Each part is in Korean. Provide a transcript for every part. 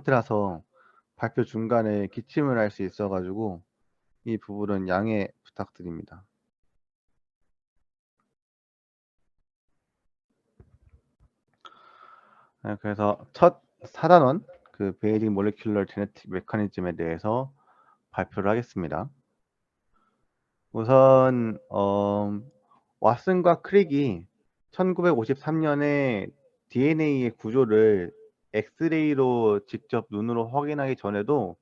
상태라서 발표 중간에 기침을 할 수 있어 가지고 이 부분은 양해 부탁드립니다. 네, 그래서 첫 4단원 그 베이직 몰레큘러 제네틱 메커니즘에 대해서 발표를 하겠습니다. 우선 왓슨과 크릭이 1953년에 DNA의 구조를 엑스레이로 직접 눈으로 확인하기 전에도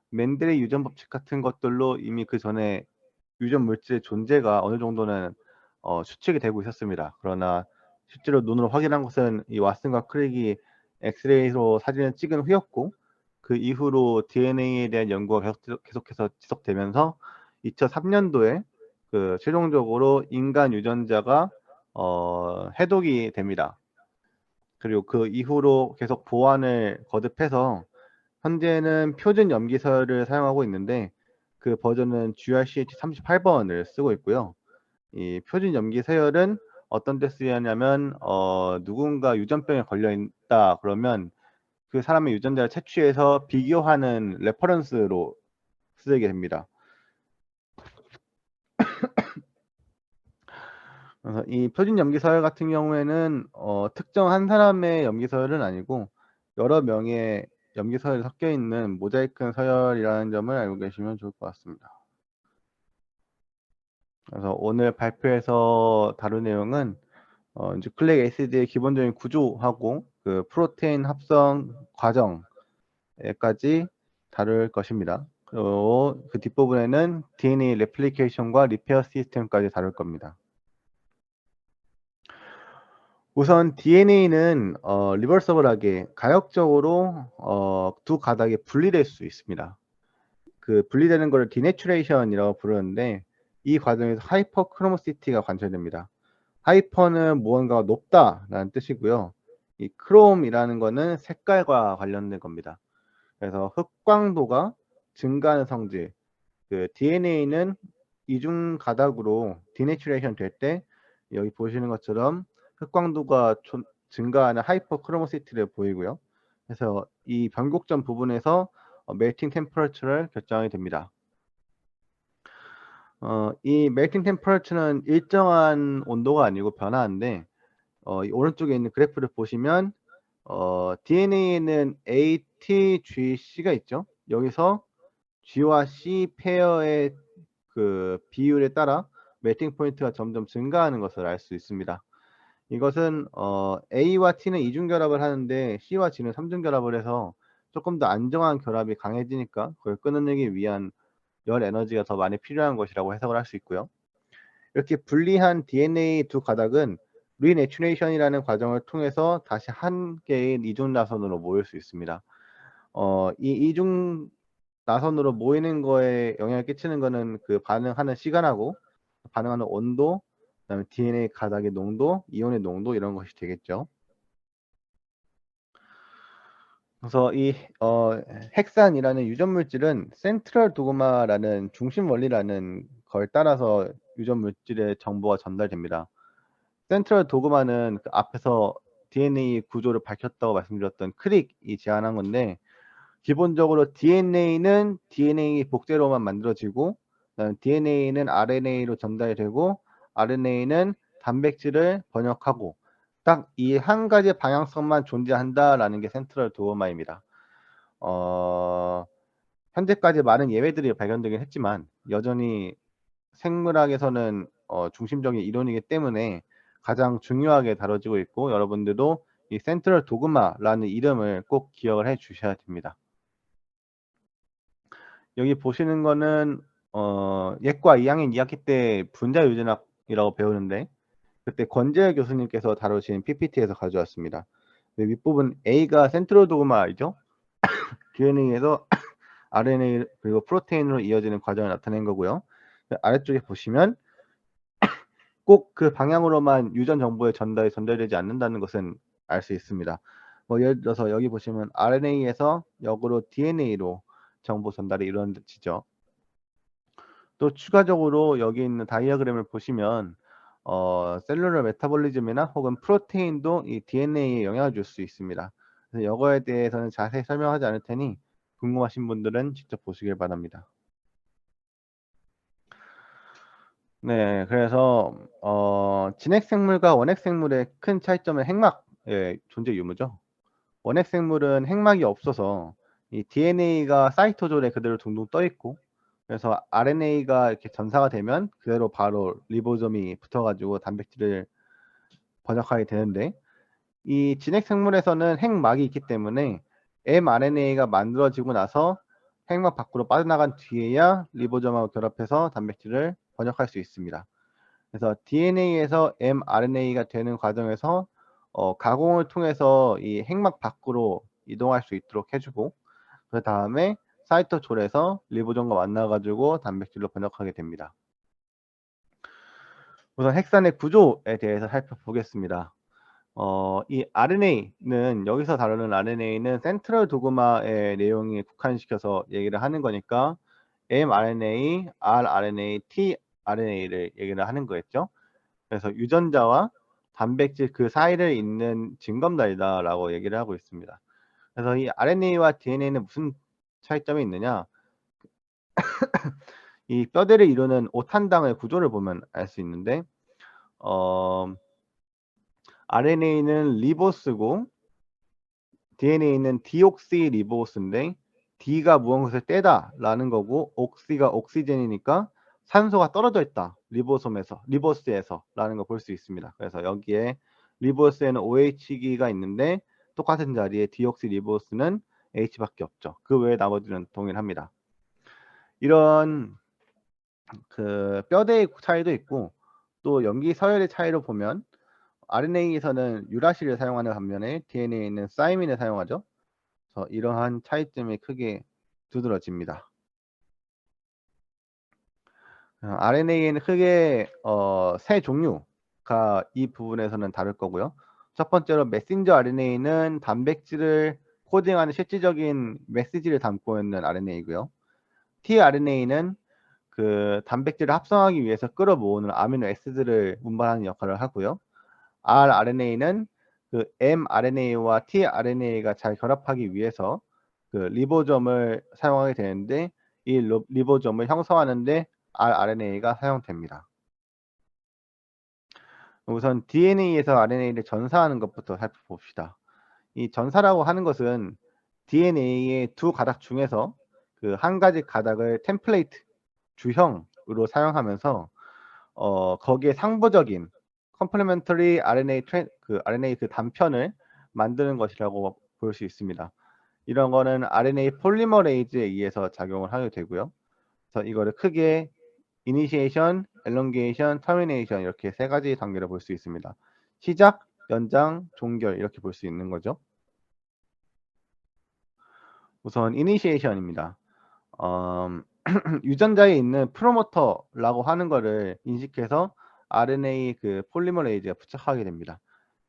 맨델의 유전 법칙 같은 것들로 이미 그 전에 유전 물질의 존재가 어느 정도는 추측이 되고 있었습니다. 그러나 실제로 눈으로 확인한 것은 이 왓슨과 크릭이 엑스레이로 사진을 찍은 후였고, 그 이후로 DNA에 대한 연구가 계속해서 지속되면서 2003년도에 그 최종적으로 인간 유전자가 해독이 됩니다. 그리고 그 이후로 계속 보완을 거듭해서 현재는 표준 염기서열을 사용하고 있는데, 그 버전은 GRCH38번을 쓰고 있고요. 이 표준 염기서열은 어떤 때 쓰냐면 누군가 유전병에 걸려 있다 그러면 그 사람의 유전자를 채취해서 비교하는 레퍼런스로 쓰게 됩니다. 그래서 이 표준 염기서열 같은 경우에는 특정 한 사람의 염기서열은 아니고 여러 명의 염기서열이 섞여 있는 모자이크 서열이라는 점을 알고 계시면 좋을 것 같습니다. 그래서 오늘 발표에서 다룰 내용은 뉴클릭 애시드의 기본적인 구조하고 그 프로테인 합성 과정까지 다룰 것입니다. 그리고 그 뒷부분에는 DNA 레플리케이션과 리페어 시스템까지 다룰 겁니다. 우선 DNA는 리버서블하게 가역적으로 두 가닥에 분리될 수 있습니다. 그 분리되는 것을 디내추레이션이라고 부르는데, 이 과정에서 하이퍼 크로모시티가 관찰됩니다. 하이퍼는 무언가가 높다라는 뜻이고요. 이 크롬이라는 거는 색깔과 관련된 겁니다. 그래서 흑광도가 증가하는 성질, 그 DNA는 이중 가닥으로 디내추레이션 될 때 여기 보시는 것처럼 흑광도가 증가하는 하이퍼 크로모시티를 보이고요. 그래서 이 변곡점 부분에서 멜팅 템퍼러처를 결정하게 됩니다. 이 멜팅 템퍼러처는 일정한 온도가 아니고 변화인데, 이 오른쪽에 있는 그래프를 보시면 DNA에는 ATGC가 있죠. 여기서 G와 C 페어의 그 비율에 따라 멜팅 포인트가 점점 증가하는 것을 알 수 있습니다. 이것은 A와 T는 이중 결합을 하는데 C와 G는 삼중 결합을 해서 조금 더 안정한 결합이 강해지니까 그걸 끊어내기 위한 열 에너지가 더 많이 필요한 것이라고 해석을 할 수 있고요. 이렇게 분리한 DNA 두 가닥은 리내추레이션이라는 과정을 통해서 다시 한 개의 이중 나선으로 모일 수 있습니다. 이 이중 나선으로 모이는 거에 영향을 끼치는 거는 그 반응하는 시간하고 반응하는 온도, 그다음에 DNA 가닥의 농도, 이온의 농도 이런 것이 되겠죠. 그래서 이 헥산이라는 유전 물질은 센트럴 도그마라는 중심 원리라는 걸 따라서 유전 물질의 정보가 전달됩니다. 센트럴 도그마는 그 앞에서 DNA 구조를 밝혔다고 말씀드렸던 크릭이 제안한 건데, 기본적으로 DNA는 DNA 복제로만 만들어지고 DNA는 RNA로 전달이 되고 RNA는 단백질을 번역하고 딱 이 한 가지 방향성만 존재한다라는 게 센트럴 도그마입니다. 현재까지 많은 예외들이 발견되긴 했지만 여전히 생물학에서는 중심적인 이론이기 때문에 가장 중요하게 다뤄지고 있고, 여러분들도 이 센트럴 도그마라는 이름을 꼭 기억을 해 주셔야 됩니다. 여기 보시는 거는 예과 2학년 2학기 때 분자 유전학이라고 배우는데, 그때 권재열 교수님께서 다루신 PPT에서 가져왔습니다. 윗부분 A가 센트럴 도그마이죠. DNA에서 RNA 그리고 프로테인으로 이어지는 과정을 나타낸 거고요. 아래쪽에 보시면 꼭 그 방향으로만 유전 정보의 전달되지 않는다는 것은 알 수 있습니다. 뭐 예를 들어서 여기 보시면 RNA에서 역으로 DNA로 정보 전달이 이루어지죠. 또 추가적으로 여기 있는 다이어그램을 보시면 셀룰러 메타볼리즘이나 혹은 프로테인도 이 DNA에 영향을 줄 수 있습니다. 그래서 이거에 대해서는 자세히 설명하지 않을 테니 궁금하신 분들은 직접 보시길 바랍니다. 네. 그래서 진핵생물과 원핵생물의 큰 차이점은 핵막의 존재 유무죠. 원핵생물은 핵막이 없어서 이 DNA가 사이토존에 그대로 둥둥 떠 있고, 그래서 RNA가 이렇게 전사가 되면 그대로 바로 리보솜이 붙어 가지고 단백질을 번역하게 되는데, 이 진핵생물에서는 핵막이 있기 때문에 mRNA가 만들어지고 나서 핵막 밖으로 빠져나간 뒤에야 리보솜하고 결합해서 단백질을 번역할 수 있습니다. 그래서 DNA에서 mRNA가 되는 과정에서 가공을 통해서 이 핵막 밖으로 이동할 수 있도록 해 주고, 그다음에 사이토졸에서 리보솜과 만나 가지고 단백질로 번역하게 됩니다. 우선 핵산의 구조에 대해서 살펴보겠습니다. 이 RNA는, 여기서 다루는 RNA는 센트럴 도그마의 내용에 국한시켜서 얘기를 하는 거니까 mRNA, rRNA, tRNA를 얘기를 하는 거겠죠. 그래서 유전자와 단백질 그 사이를 잇는 징검다리다라고 얘기를 하고 있습니다. 그래서 이 RNA와 DNA는 무슨 차이점이 있느냐? 이 뼈대를 이루는 오탄당의 구조를 보면 알 수 있는데, 어 RNA는 리보스고 DNA는 디옥시리보스인데, D가 무엇을 떼다라는 거고 옥시가 옥시젠이니까 산소가 떨어져 있다. 리보스에서라는 걸 볼 수 있습니다. 그래서 여기에 리보스에는 OH기가 있는데 똑같은 자리에 디옥시리보스는 H밖에 없죠. 그 외에 나머지는 동일합니다. 이런 그 뼈대의 차이도 있고, 또 염기 서열의 차이로 보면 RNA에서는 유라실을 사용하는 반면에 DNA는 사이민을 사용하죠. 그래서 이러한 차이점이 크게 두드러집니다. RNA에는 크게 세 종류가 이 부분에서는 다룰 거고요. 첫 번째로 메신저 RNA는 단백질을 코딩하는 실질적인 메시지를 담고 있는 RNA고요. tRNA는 그 단백질을 합성하기 위해서 끌어모으는 아미노 애시드를 운반하는 역할을 하고요. rRNA는 그 mRNA와 tRNA가 잘 결합하기 위해서 그 리보솜을 사용하게 되는데, 이 리보솜을 형성하는 데 rRNA가 사용됩니다. 우선 DNA에서 RNA를 전사하는 것부터 살펴봅시다. 이 전사라고 하는 것은 DNA의 두 가닥 중에서 그 한 가지 가닥을 템플레이트, 주형으로 사용하면서 거기에 상부적인 컴플리멘터리 RNA 그 단편을 만드는 것이라고 볼 수 있습니다. 이런 거는 RNA 폴리머레이즈에 의해서 작용을 하게 되고요. 그래서 이거를 크게 이니시에이션, 엘롱게이션, 터미네이션 이렇게 세 가지 단계로 볼 수 있습니다. 시작, 연장, 종결 이렇게 볼 수 있는 거죠. 우선 이니시에이션입니다. 유전자에 있는 프로모터라고 하는 거를 인식해서 RNA 그 폴리머레이즈가 부착하게 됩니다.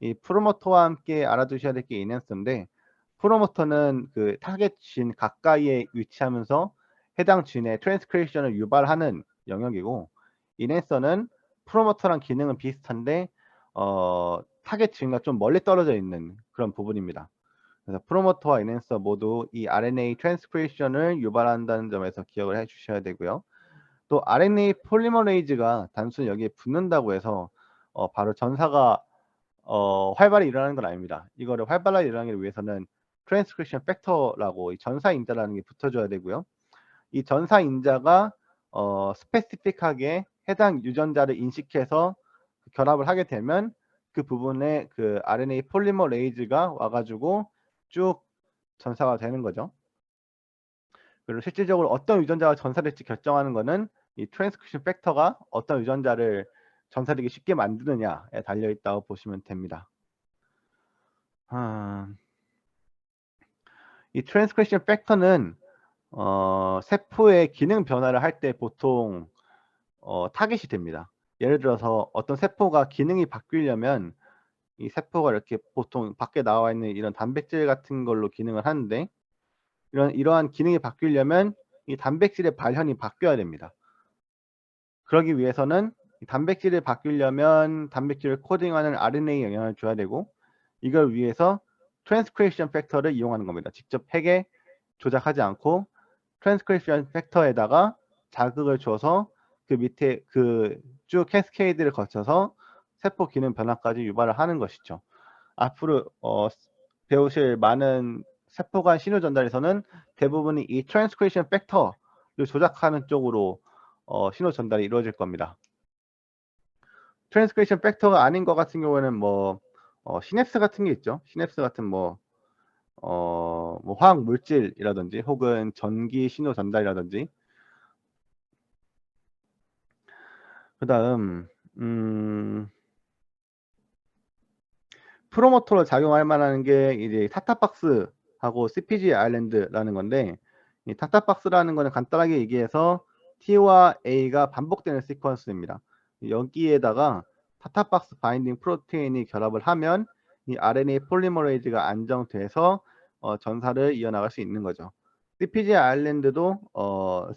이 프로모터와 함께 알아두셔야 될 게 이넨스인데, 프로모터는 그 타겟 진 가까이에 위치하면서 해당 진의 트랜스크립션을 유발하는 영역이고, 이넨서는 프로모터랑 기능은 비슷한데 타겟 진과 좀 멀리 떨어져 있는 그런 부분입니다. 그래서 프로모터와 이넨서 모두 이 RNA 트랜스크립션을 유발한다는 점에서 기억을 해 주셔야 되고요. 또 RNA 폴리머레이즈가 단순히 여기에 붙는다고 해서 바로 전사가 활발히 일어나는 건 아닙니다. 이거를 활발하게 일어나기 위해서는 트랜스크립션 팩터라고 이 전사 인자라는 게 붙어줘야 되고요. 이 전사 인자가 스페시픽하게 해당 유전자를 인식해서 결합을 하게 되면 그 부분에 그 RNA 폴리머레이즈가 와가지고 쭉 전사가 되는 거죠. 그리고 실질적으로 어떤 유전자가 전사될지 결정하는 거는 이 트랜스크립션 팩터가 어떤 유전자를 전사되기 쉽게 만드느냐에 달려 있다고 보시면 됩니다. 이 트랜스크립션 팩터는 세포의 기능 변화를 할 때 보통 타깃이 됩니다. 예를 들어서 어떤 세포가 기능이 바뀌려면 이 세포가 이렇게 보통 밖에 나와 있는 이런 단백질 같은 걸로 기능을 하는데, 이러한 기능이 바뀌려면 이 단백질의 발현이 바뀌어야 됩니다. 그러기 위해서는 이 단백질이 바뀌려면 단백질을 코딩하는 RNA에 영향을 줘야 되고, 이걸 위해서 트랜스크립션 팩터를 이용하는 겁니다. 직접 핵에 조작하지 않고 트랜스크립션 팩터에다가 자극을 줘서 그 밑에 그 쭉 캐스케이드를 거쳐서 세포 기능 변화까지 유발을 하는 것이죠. 앞으로 배우실 많은 세포간 신호 전달에서는 대부분이 이 트랜스크립션 팩터를 조작하는 쪽으로 신호 전달이 이루어질 겁니다. 트랜스크립션 팩터가 아닌 것 같은 경우에는 뭐 시냅스 같은 게 있죠. 시냅스 같은 뭐 화학 물질이라든지 혹은 전기 신호 전달이라든지. 그다음 프로모터로 작용할 만한 게 이제 타타박스하고 CPG 아일랜드라는 건데, 이 타타박스라는 거는 간단하게 얘기해서 T와 A가 반복되는 시퀀스입니다. 여기에다가 타타박스 바인딩 프로테인이 결합을 하면 이 RNA 폴리머레이즈가 안정돼서 전사를 이어나갈 수 있는 거죠. CPG 아일랜드도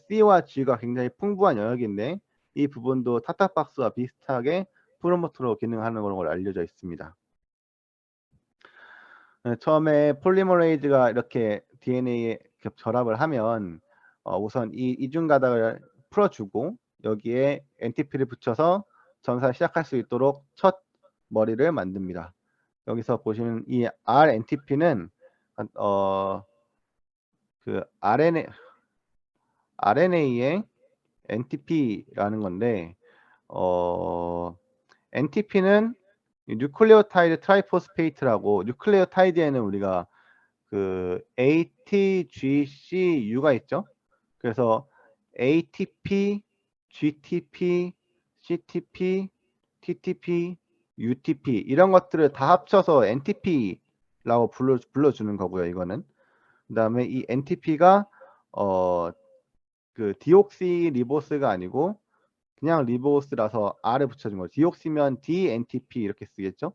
C와 G가 굉장히 풍부한 영역인데, 이 부분도 타타박스와 비슷하게 프로모터로 기능하는 걸로 알려져 있습니다. 처음에 폴리머레이즈가 이렇게 DNA에 결합을 하면 우선 이 이중 가닥을 풀어주고 여기에 NTP를 붙여서 전사를 시작할 수 있도록 첫 머리를 만듭니다. 여기서 보시면 이 rNTP는 그 RNA의 NTP라는 건데, NTP는 뉴클레오타이드 트라이포스페이트라고, 뉴클레오타이드에는 우리가 그 ATGCU가 있죠. 그래서 ATP, GTP, CTP, TTP, UTP 이런 것들을 다 합쳐서 NTP라고 불러주는 거고요. 이거는. 그다음에 이 NTP가 그 디옥시 리보스가 아니고 그냥 리보스라서 R을 붙여준 거죠. 디옥시면 DNTP 이렇게 쓰겠죠.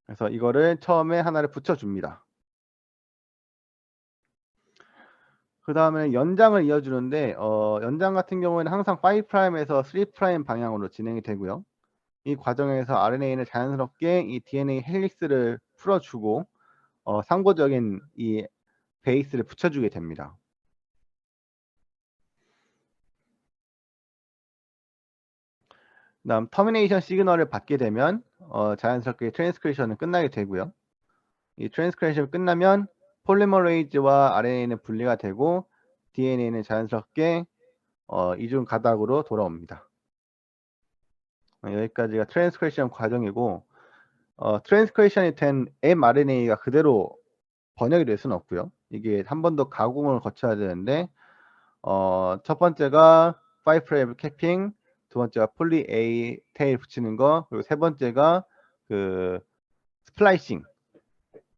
그래서 이거를 처음에 하나를 붙여줍니다. 그 다음에 연장을 이어주는데 연장 같은 경우에는 항상 5'에서 3' 방향으로 진행이 되고요. 이 과정에서 RNA는 자연스럽게 이 DNA 헬릭스를 풀어주고 상부적인 이 베이스를 붙여주게 됩니다. 그다음 터미네이션 시그널을 받게 되면 자연스럽게 트랜스크립션은 끝나게 되고요. 이 트랜스크립션이 끝나면 폴리머레이즈와 RNA는 분리가 되고 DNA는 자연스럽게 이중 가닥으로 돌아옵니다. 여기까지가 트랜스크립션 과정이고, 트랜스크립션이 된 mRNA가 그대로 번역이 될 수는 없고요. 이게 한 번 더 가공을 거쳐야 되는데, 첫 번째가 5' 캐핑, 두 번째가 폴리 A 테일 붙이는 거, 그리고 세 번째가 그 스플라이싱,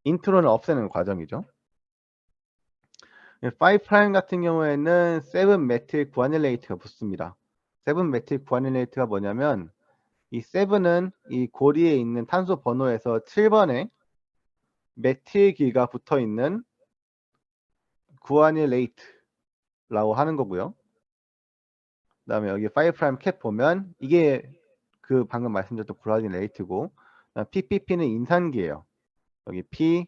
인트론을 없애는 과정이죠. 5' 같은 경우에는 7메틸 구아닐레이트가 붙습니다. 7메틸 구아닐레이트가 뭐냐면, 이 7은 이 고리에 있는 탄소 번호에서 7번에 메틸기가 붙어 있는 구아닐레이트라고 하는 거고요. 그다음에 여기 5' 캡 보면 이게 그 방금 말씀드렸던 구아닐레이트고, PPP는 인산기예요. 여기 P,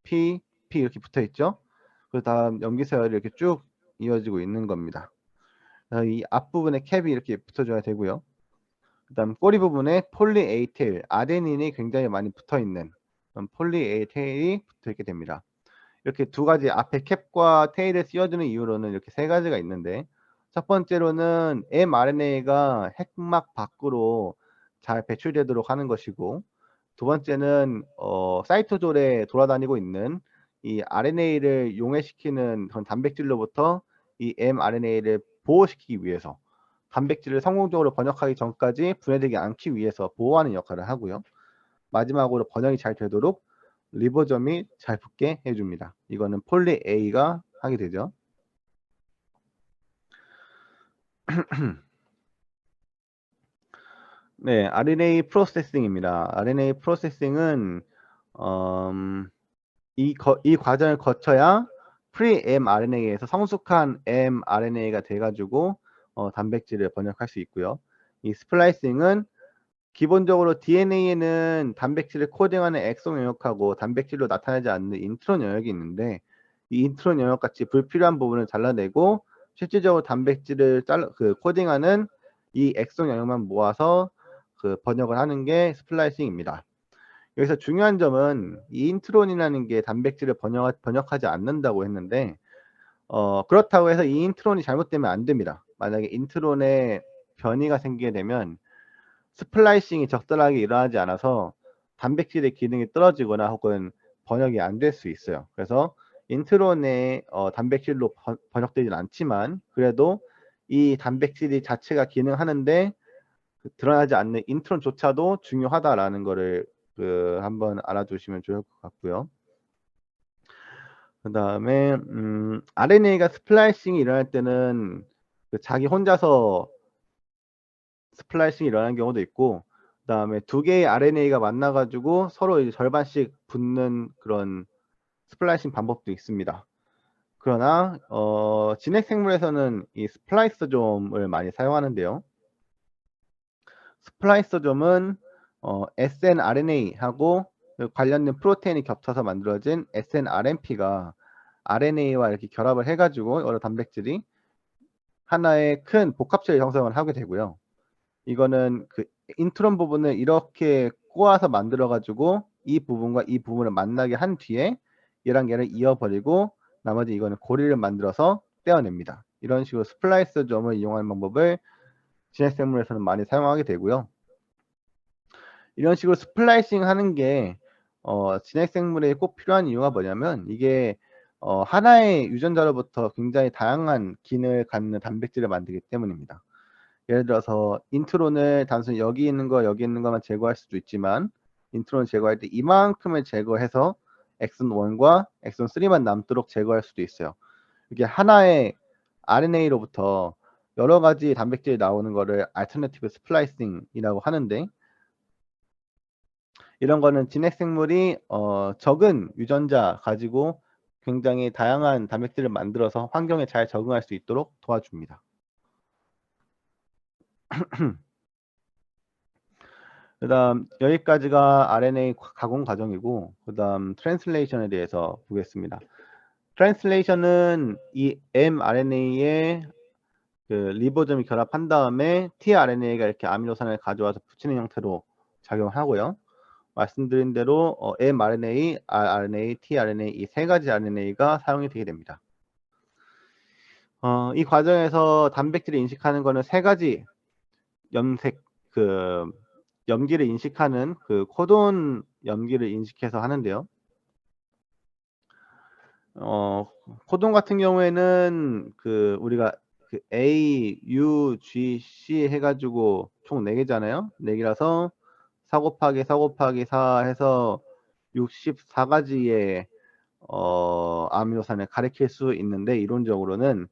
P, P 이렇게 붙어 있죠. 그 다음 염기서열이 이렇게 쭉 이어지고 있는 겁니다. 이 앞부분에 캡이 이렇게 붙어줘야 되고요. 그 다음 꼬리 부분에 폴리 A 테일, 아데닌이 굉장히 많이 붙어 있는 폴리 A 테일이 붙어 있게 됩니다. 이렇게 두 가지 앞에 캡과 테일을 씌워주는 이유로는 이렇게 세 가지가 있는데, 첫 번째로는 mRNA가 핵막 밖으로 잘 배출되도록 하는 것이고, 두 번째는 사이토졸에 돌아다니고 있는 이 RNA를 용해시키는 그런 단백질로부터 이 mRNA를 보호시키기 위해서, 단백질을 성공적으로 번역하기 전까지 분해되지 않기 위해서 보호하는 역할을 하고요. 마지막으로 번역이 잘 되도록 리보점이 잘 붙게 해줍니다. 이거는 폴리 A가 하게 되죠. 네, RNA 프로세싱입니다. RNA 프로세싱은 이 과정을 거쳐야 프리-mRNA에서 성숙한 mRNA가 돼가지고 단백질을 번역할 수 있고요. 이 스플라이싱은 기본적으로 DNA에는 단백질을 코딩하는 엑손 영역하고 단백질로 나타나지 않는 인트론 영역이 있는데, 이 인트론 영역 같이 불필요한 부분을 잘라내고 실질적으로 단백질을 코딩하는 이 엑손 영역만 모아서 번역을 하는 게 스플라이싱입니다. 여기서 중요한 점은 이 인트론이라는 게 단백질을 번역하지 않는다고 했는데, 그렇다고 해서 이 인트론이 잘못되면 안 됩니다. 만약에 인트론에 변이가 생기게 되면 스플라이싱이 적절하게 일어나지 않아서 단백질의 기능이 떨어지거나 혹은 번역이 안 될 수 있어요. 그래서 인트론에 단백질로 번역되진 않지만 그래도 이 단백질이 자체가 기능하는데 드러나지 않는 인트론조차도 중요하다라는 거를 한번 알아두시면 좋을 것 같고요. 그다음에 RNA가 스플라이싱이 일어날 때는 자기 혼자서 스플라이싱이 일어나는 경우도 있고, 그다음에 두 개의 RNA가 만나 가지고 서로 이제 절반씩 붙는 그런 스플라이싱 방법도 있습니다. 그러나 진핵 생물에서는 이 스플라이서좀을 많이 사용하는데요. 스플라이서좀은 snRNA하고 관련된 프로테인이 겹쳐서 만들어진 snRNP가 RNA와 이렇게 결합을 해 가지고 여러 단백질이 하나의 큰 복합체를 형성을 하게 되고요. 이거는 인트론 부분을 이렇게 꼬아서 만들어 가지고 이 부분과 이 부분을 만나게 한 뒤에 얘랑 얘를 이어 버리고 나머지 이거는 고리를 만들어서 떼어냅니다. 이런 식으로 스플라이서점을 이용하는 방법을 진핵생물에서는 많이 사용하게 되고요. 이런 식으로 스플라이싱 하는 게 진핵생물에 꼭 필요한 이유가 뭐냐면, 이게 하나의 유전자로부터 굉장히 다양한 기능을 갖는 단백질을 만들기 때문입니다. 예를 들어서 인트론을 단순히 여기 있는 거 여기 있는 것만 제거할 수도 있지만, 인트론 제거할 때 이만큼을 제거해서 엑선 1과 엑선 3만 남도록 제거할 수도 있어요. 이게 하나의 RNA로부터 여러 가지 단백질이 나오는 거를 알터너티브 스플라이싱이라고 하는데, 이런 거는 진핵생물이 적은 유전자 가지고 굉장히 다양한 단백질을 만들어서 환경에 잘 적응할 수 있도록 도와줍니다. 그다음 여기까지가 RNA 가공 과정이고, 그다음 트랜슬레이션에 대해서 보겠습니다. 트랜슬레이션은 이 mRNA에 리보점이 결합한 다음에 tRNA가 이렇게 아미노산을 가져와서 붙이는 형태로 작용하고요. 말씀드린 대로 mRNA, rRNA, tRNA 이 세 가지 RNA가 사용이 되게 됩니다. 이 과정에서 단백질을 인식하는 거는 세 가지 염색 염기를 인식하는 코돈 염기를 인식해서 하는데요. 코돈 같은 경우에는 우리가 A, U, G, C 해 가지고 총 4개잖아요. 4개라서 4 곱하기 4 곱하기 4 해서 64가지의 아미노산을 가리킬 수 있는데, 이론적으로는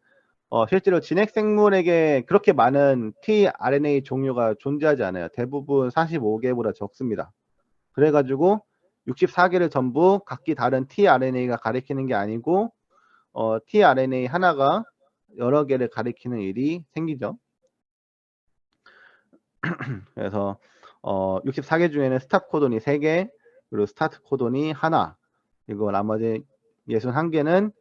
실제로 진핵생물에게 그렇게 많은 tRNA 종류가 존재하지 않아요. 대부분 45개보다 적습니다. 그래 가지고 64개를 전부 각기 다른 tRNA가 가리키는 게 아니고 tRNA 하나가 여러 개를 가리키는 일이 생기죠. 그래서 64개 중에는 스탑 코돈이 3개, 그리고 스타트 코돈이 하나, 그리고 나머지 61개는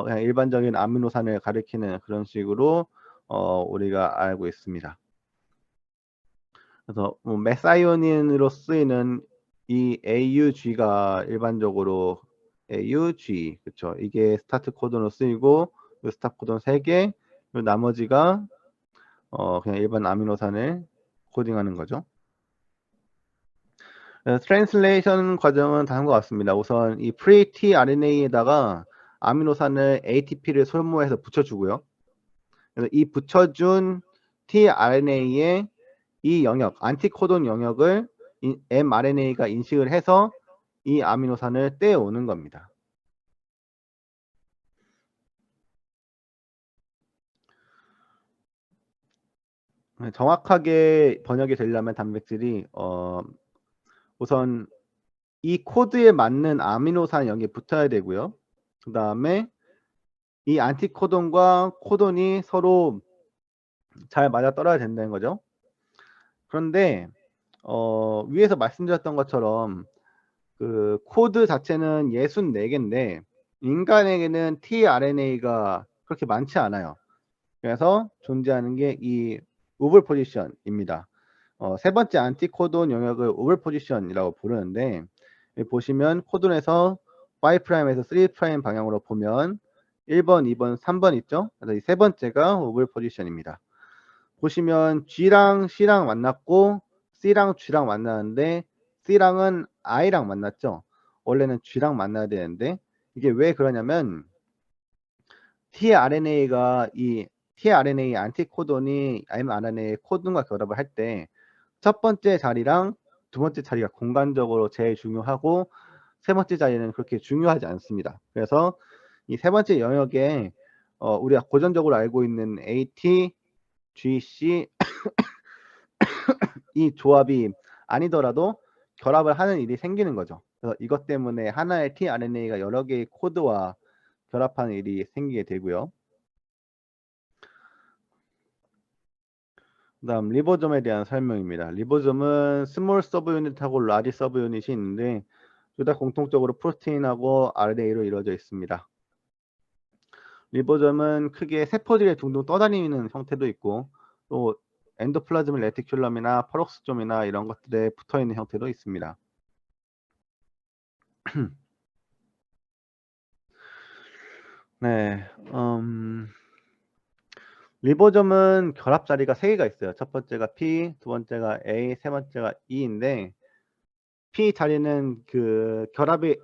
그냥 일반적인 아미노산을 가리키는 그런 식으로 우리가 알고 있습니다. 그래서 메사이오닌으로 쓰이는 이 AUG가 일반적으로 AUG, 그쵸? 이게 스타트 코돈으로 쓰이고, 스탑 코돈 3개, 그리고 나머지가 그냥 일반 아미노산을 코딩하는 거죠. 트랜슬레이션 과정은 다음과 같습니다. 우선 이 pre-tRNA에다가 아미노산을 ATP를 소모해서 붙여주고요. 그래서 이 붙여준 tRNA의 이 영역, 안티코돈 영역을 mRNA가 인식을 해서 이 아미노산을 떼어오는 겁니다. 정확하게 번역이 되려면 단백질이 우선 이 코드에 맞는 아미노산 여기에 붙어야 되고요. 그 다음에 이 안티코돈과 코돈이 서로 잘 맞아 떨어야 된다는 거죠. 그런데 위에서 말씀드렸던 것처럼 그 코드 자체는 64개인데 인간에게는 tRNA가 그렇게 많지 않아요. 그래서 존재하는 게 이 우블 포지션입니다. 세 번째 안티코돈 영역을 우블 포지션이라고 부르는데 여기 보시면 코돈에서 5 프라임에서 3 프라임 방향으로 보면 1번, 2번, 3번 있죠? 그래서 이 세 번째가 우블 포지션입니다. 보시면 G랑 C랑 만났고 C랑 G랑 만나는데 C랑은 I랑 만났죠. 원래는 G랑 만나야 되는데 이게 왜 그러냐면 tRNA가 이 tRNA 안티코돈이 mRNA 코돈과 결합을 할 때 첫 번째 자리랑 두 번째 자리가 공간적으로 제일 중요하고 세 번째 자리는 그렇게 중요하지 않습니다. 그래서 이 세 번째 영역에 우리가 고전적으로 알고 있는 AT, GC 이 조합이 아니더라도 결합을 하는 일이 생기는 거죠. 그래서 이것 때문에 하나의 tRNA가 여러 개의 코드와 결합하는 일이 생기게 되고요. 그다음 리보점에 대한 설명입니다. 리보점은 스몰 서브 유닛하고 라지 서브 유닛이 있는데 둘 다 공통적으로 프로테인하고 RNA로 이루어져 있습니다. 리보점은 크게 세포들이 둥둥 떠다니는 형태도 있고 또 엔도플라즈밀 레티큘럼이나 퍼럭스좀이나 이런 것들에 붙어 있는 형태도 있습니다. 네, 리보점은 결합 자리가 3개가 있어요. 첫 번째가 P, 두 번째가 A, 세 번째가 E인데 P 자리는 그 결합이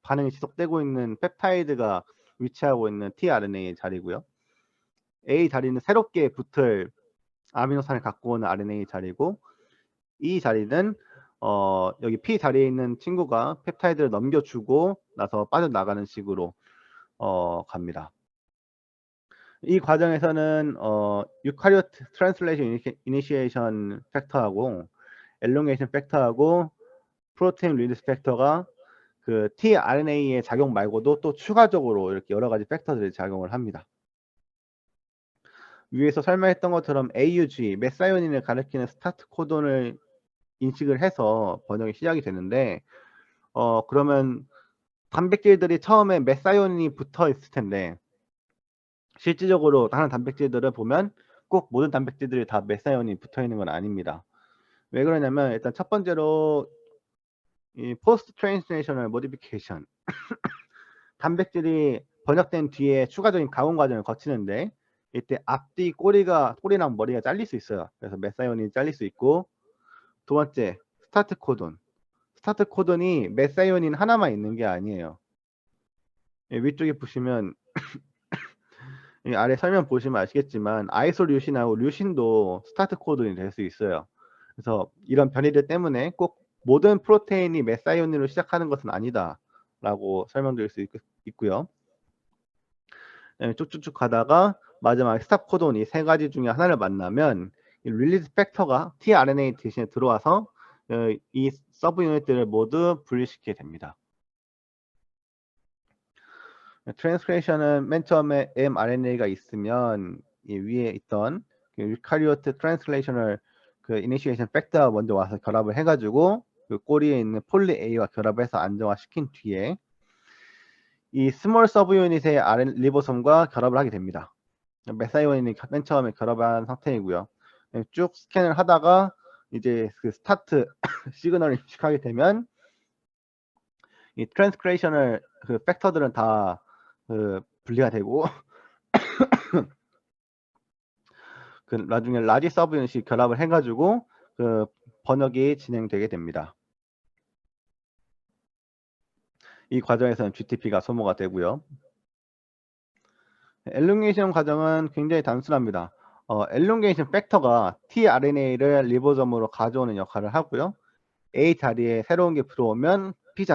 반응이 지속되고 있는 펩타이드가 위치하고 있는 tRNA의 자리고요. A 자리는 새롭게 붙을 아미노산을 갖고 오는 RNA 자리고 E 자리는 여기 P 자리에 있는 친구가 펩타이드를 넘겨주고 나서 빠져나가는 식으로 갑니다. 이 과정에서는 유카리오트 트랜슬레이션 이니시에이션 팩터하고 엘롱게이션 팩터하고 프로테인 리리스 팩터가 그 tRNA의 작용 말고도 또 추가적으로 이렇게 여러 가지 팩터들이 작용을 합니다. 위에서 설명했던 것처럼 AUG, 메사이오닌을 가리키는 스타트 코돈을 인식을 해서 번역이 시작이 되는데 그러면 단백질들이 처음에 메사이오닌이 붙어 있을 텐데 실질적으로 다른 단백질들을 보면 꼭 모든 단백질들이 다 메사이오닌이 붙어 있는 건 아닙니다. 왜 그러냐면 일단 첫 번째로 이 포스트 트랜스레이셔널 모디피케이션 단백질이 번역된 뒤에 추가적인 가공 과정을 거치는데 이때 앞뒤 꼬리랑 머리가 잘릴 수 있어요. 그래서 메사이오닌이 잘릴 수 있고 두 번째 스타트 코돈. 스타트 코돈이 메사이오닌 하나만 있는 게 아니에요. 위쪽에 보시면 이 아래 설명 보시면 아시겠지만 아이소류신하고 류신도 스타트 코돈이 될 수 있어요. 그래서 이런 변이들 때문에 꼭 모든 프로테인이 메사이오닌으로 시작하는 것은 아니다라고 설명드릴 수 있고요. 쭉쭉쭉 가다가 마지막에 스탑 코돈 이 세 가지 중에 하나를 만나면 이 릴리즈 팩터가 tRNA 대신에 들어와서 이 서브 유닛들을 모두 분리시키게 됩니다. 트랜스크레이션은 맨 처음에 mRNA가 있으면 이 위에 있던 그 유카리오트 트랜스레이셔널 그 이니시에이션 팩터가 먼저 와서 결합을 해가지고 그 꼬리에 있는 폴리 A와 결합해서 안정화시킨 뒤에 이 스몰 서브 유닛의 리보솜과 결합을 하게 됩니다. 메사이오닌이 맨 처음에 결합한 상태이고요. 쭉 스캔을 하다가 이제 그 스타트 시그널을 인식하게 되면 이 트랜스크레이셔널 그 팩터들은 다 그 분리가 되고 그 나중에 라지 서브 유닛이 결합을 해가지고 그 번역이 진행되게 됩니다. 이 과정에서는 GTP가 소모가 되고요. 엘롱게이션 과정은 굉장히 단순합니다. 엘롱게이션 팩터가 tRNA를 리보솜으로 가져오는 역할을 하고요. A 자리에 새로운 게 들어오면 P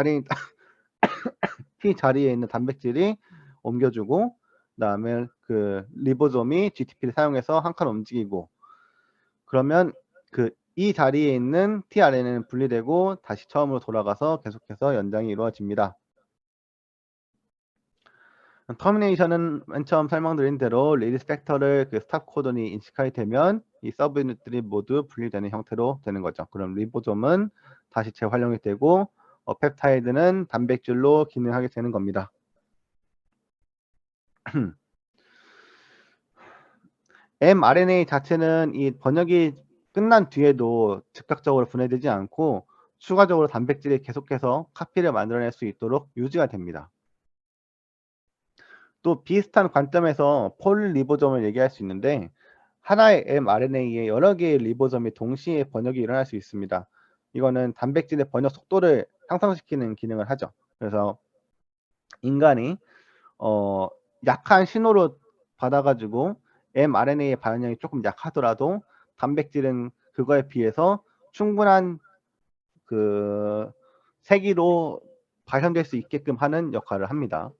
자리에 있는 단백질이 옮겨주고 그다음에 그 리보솜이 GTP를 사용해서 한 칸 움직이고 그러면 그 이 자리에 있는 tRNA는 분리되고 다시 처음으로 돌아가서 계속해서 연장이 이루어집니다. 터미네이션은 맨 처음 설명드린 대로 리리스 팩터를 그 스탑 코돈이 인식하게 되면 이 서브 유닛들이 모두 분리되는 형태로 되는 거죠. 그럼 리보솜은 다시 재활용이 되고 펩타이드는 단백질로 기능하게 되는 겁니다. mRNA 자체는 이 번역이 끝난 뒤에도 즉각적으로 분해되지 않고 추가적으로 단백질이 계속해서 카피를 만들어낼 수 있도록 유지가 됩니다. 또 비슷한 관점에서 폴리보솜을 얘기할 수 있는데 하나의 mRNA에 여러 개의 리보솜이 동시에 번역이 일어날 수 있습니다. 이거는 단백질의 번역 속도를 향상시키는 기능을 하죠. 그래서 인간이 약한 신호를 받아가지고 mRNA의 반응이 조금 약하더라도 단백질은 그거에 비해서 충분한 그 세기로 발현될 수 있게끔 하는 역할을 합니다.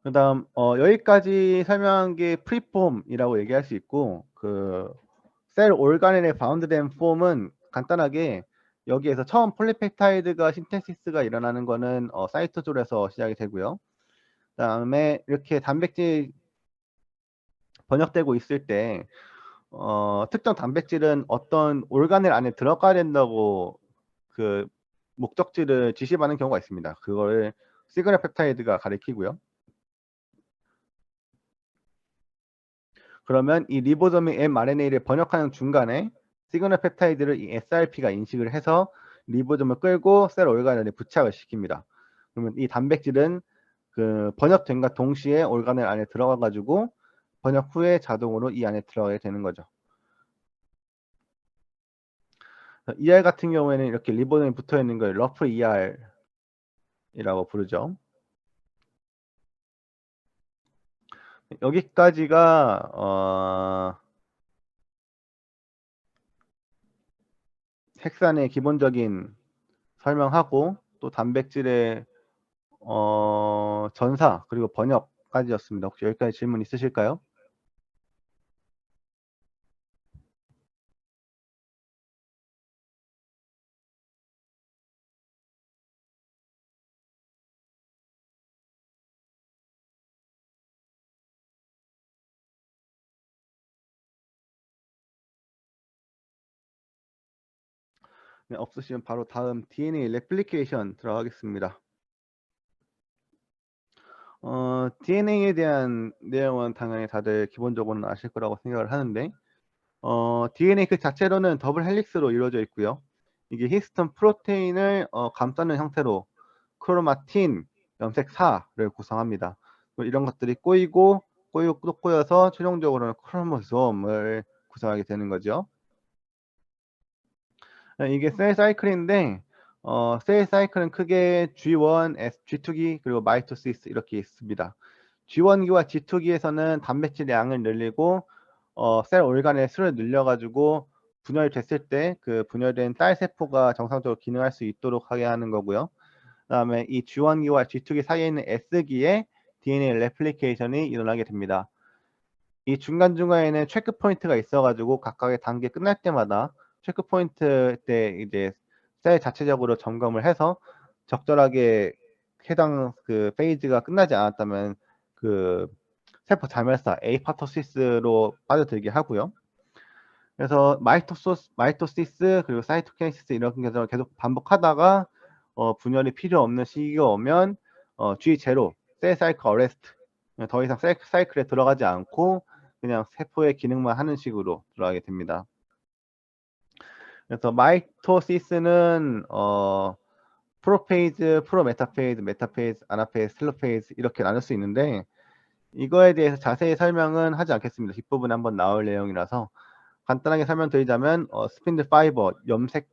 그 다음 여기까지 설명한 게 프리폼이라고 얘기할 수 있고 그 셀 올가넬에 바운드된 폼은 간단하게 여기에서 처음 폴리펩타이드가 신테시스가 일어나는 거는 사이토졸에서 시작이 되고요. 그 다음에 이렇게 단백질 번역되고 있을 때 특정 단백질은 어떤 올가넬 안에 들어가야 된다고 그 목적지를 지시받는 경우가 있습니다. 그거를 시그널 펩타이드가 가리키고요. 그러면 이 리보솜이 mRNA를 번역하는 중간에 시그널 펩타이드를 이 SRP가 인식을 해서 리보솜을 끌고 셀 올가넬에 부착을 시킵니다. 그러면 이 단백질은 그 번역된과 동시에 올가넬 안에 들어가 가지고 번역 후에 자동으로 이 안에 들어가게 되는 거죠. ER 같은 경우에는 이렇게 리보솜이 붙어 있는 걸 러프 ER이라고 부르죠. 여기까지가 핵산의 기본적인 설명하고 또 단백질의 전사 그리고 번역까지였습니다. 혹시 여기까지 질문 있으실까요? 네, 없으시면 바로 다음 DNA 레플리케이션 들어가겠습니다. DNA에 대한 내용은 당연히 다들 기본적으로는 아실 거라고 생각을 하는데 DNA 그 자체로는 더블 헬릭스로 이루어져 있고요. 이게 히스톤 프로테인을 감싸는 형태로 크로마틴, 염색사를 구성합니다. 이런 것들이 꼬이고 또 꼬여서 최종적으로는 크로모솜을 구성하게 되는 거죠. 이게 셀 사이클인데 셀 사이클은 크게 G1, G2기 그리고 마이토시스 이렇게 있습니다. G1기와 G2기에서는 단백질 양을 늘리고 셀 올간의 수를 늘려가지고 분열이 됐을 때 그 분열된 딸 세포가 정상적으로 기능할 수 있도록 하게 하는 거고요. 그 다음에 이 G1기와 G2기 사이에 있는 S기에 DNA 레플리케이션이 일어나게 됩니다. 이 중간중간에는 체크 포인트가 있어가지고 각각의 단계 끝날 때마다 체크 포인트 때 이제 셀 자체적으로 점검을 해서 적절하게 해당 그 페이지가 끝나지 않았다면 그 세포 자멸사 에이파토시스로 빠져들게 하고요. 그래서 마이토시스 그리고 사이토키네시스 이런 과정을 계속 반복하다가 분열이 필요 없는 시기가 오면 G0 셀 사이클 어레스트 더 이상 셀 사이클에 들어가지 않고 그냥 세포의 기능만 하는 식으로 들어가게 됩니다. 그래서 마이토시스는 프로페이즈, 프로메타페이즈, 메타페이즈, 아나페이즈, 텔로페이즈 이렇게 나눌 수 있는데 이거에 대해서 자세히 설명은 하지 않겠습니다. 뒷부분에 한번 나올 내용이라서 간단하게 설명드리자면 스핀들 파이버, 염색,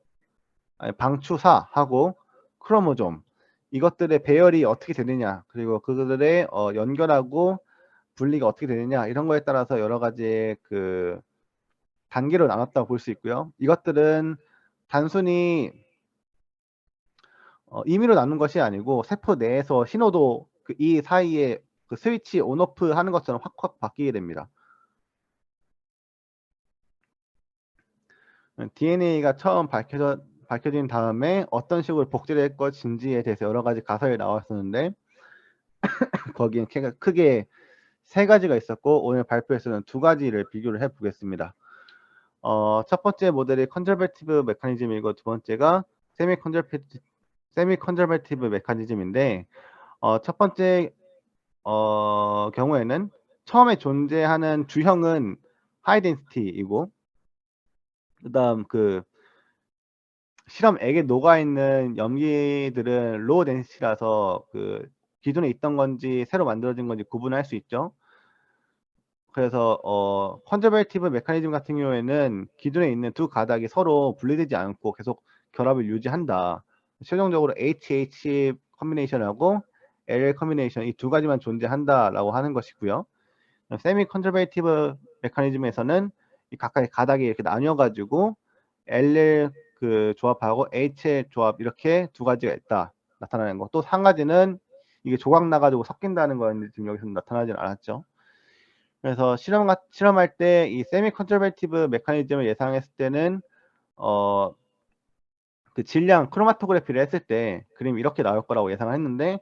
방추사하고 크로모솜 이것들의 배열이 어떻게 되느냐 그리고 그들의 연결하고 분리가 어떻게 되느냐 이런 거에 따라서 여러 가지의 그 단계로 나눴다고 볼 수 있고요. 이것들은 단순히 임의로 나눈 것이 아니고 세포 내에서 신호도 이 사이에 그 스위치 온오프 하는 것처럼 확확 바뀌게 됩니다. DNA가 처음 밝혀진 다음에 어떤 식으로 복제될 것인지에 대해서 여러 가지 가설이 나왔었는데 거기엔 크게 세 가지가 있었고 오늘 발표에서는 두 가지를 비교를 해 보겠습니다. 첫 번째 모델이 컨저베티브 메커니즘이고 두 번째가 세미 컨저베티브 메커니즘인데 첫 번째 경우에는 처음에 존재하는 주형은 하이 덴시티이고 그다음 그 실험액에 녹아 있는 염기들은 로우 덴시티라서 그 기존에 있던 건지 새로 만들어진 건지 구분할 수 있죠. 그래서 컨저베이티브 메커니즘 같은 경우에는 기존에 있는 두 가닥이 서로 분리되지 않고 계속 결합을 유지한다. 최종적으로 HH 컨비네이션하고 LL 컨비네이션 이 두 가지만 존재한다라고 하는 것이고요. 세미 컨저베이티브 메커니즘에서는 이 각각의 가닥이 이렇게 나뉘어 가지고 LL 그 조합하고 HL 조합 이렇게 두 가지가 있다 나타나는 거. 또 한 가지는 이게 조각 나 가지고 섞인다는 거였는데 지금 여기서 나타나진 않았죠. 그래서 실험할 때 이 세미 컨저베이티브 메커니즘을 예상했을 때는 그 질량 크로마토그래피를 했을 때 그림이 이렇게 나올 거라고 예상을 했는데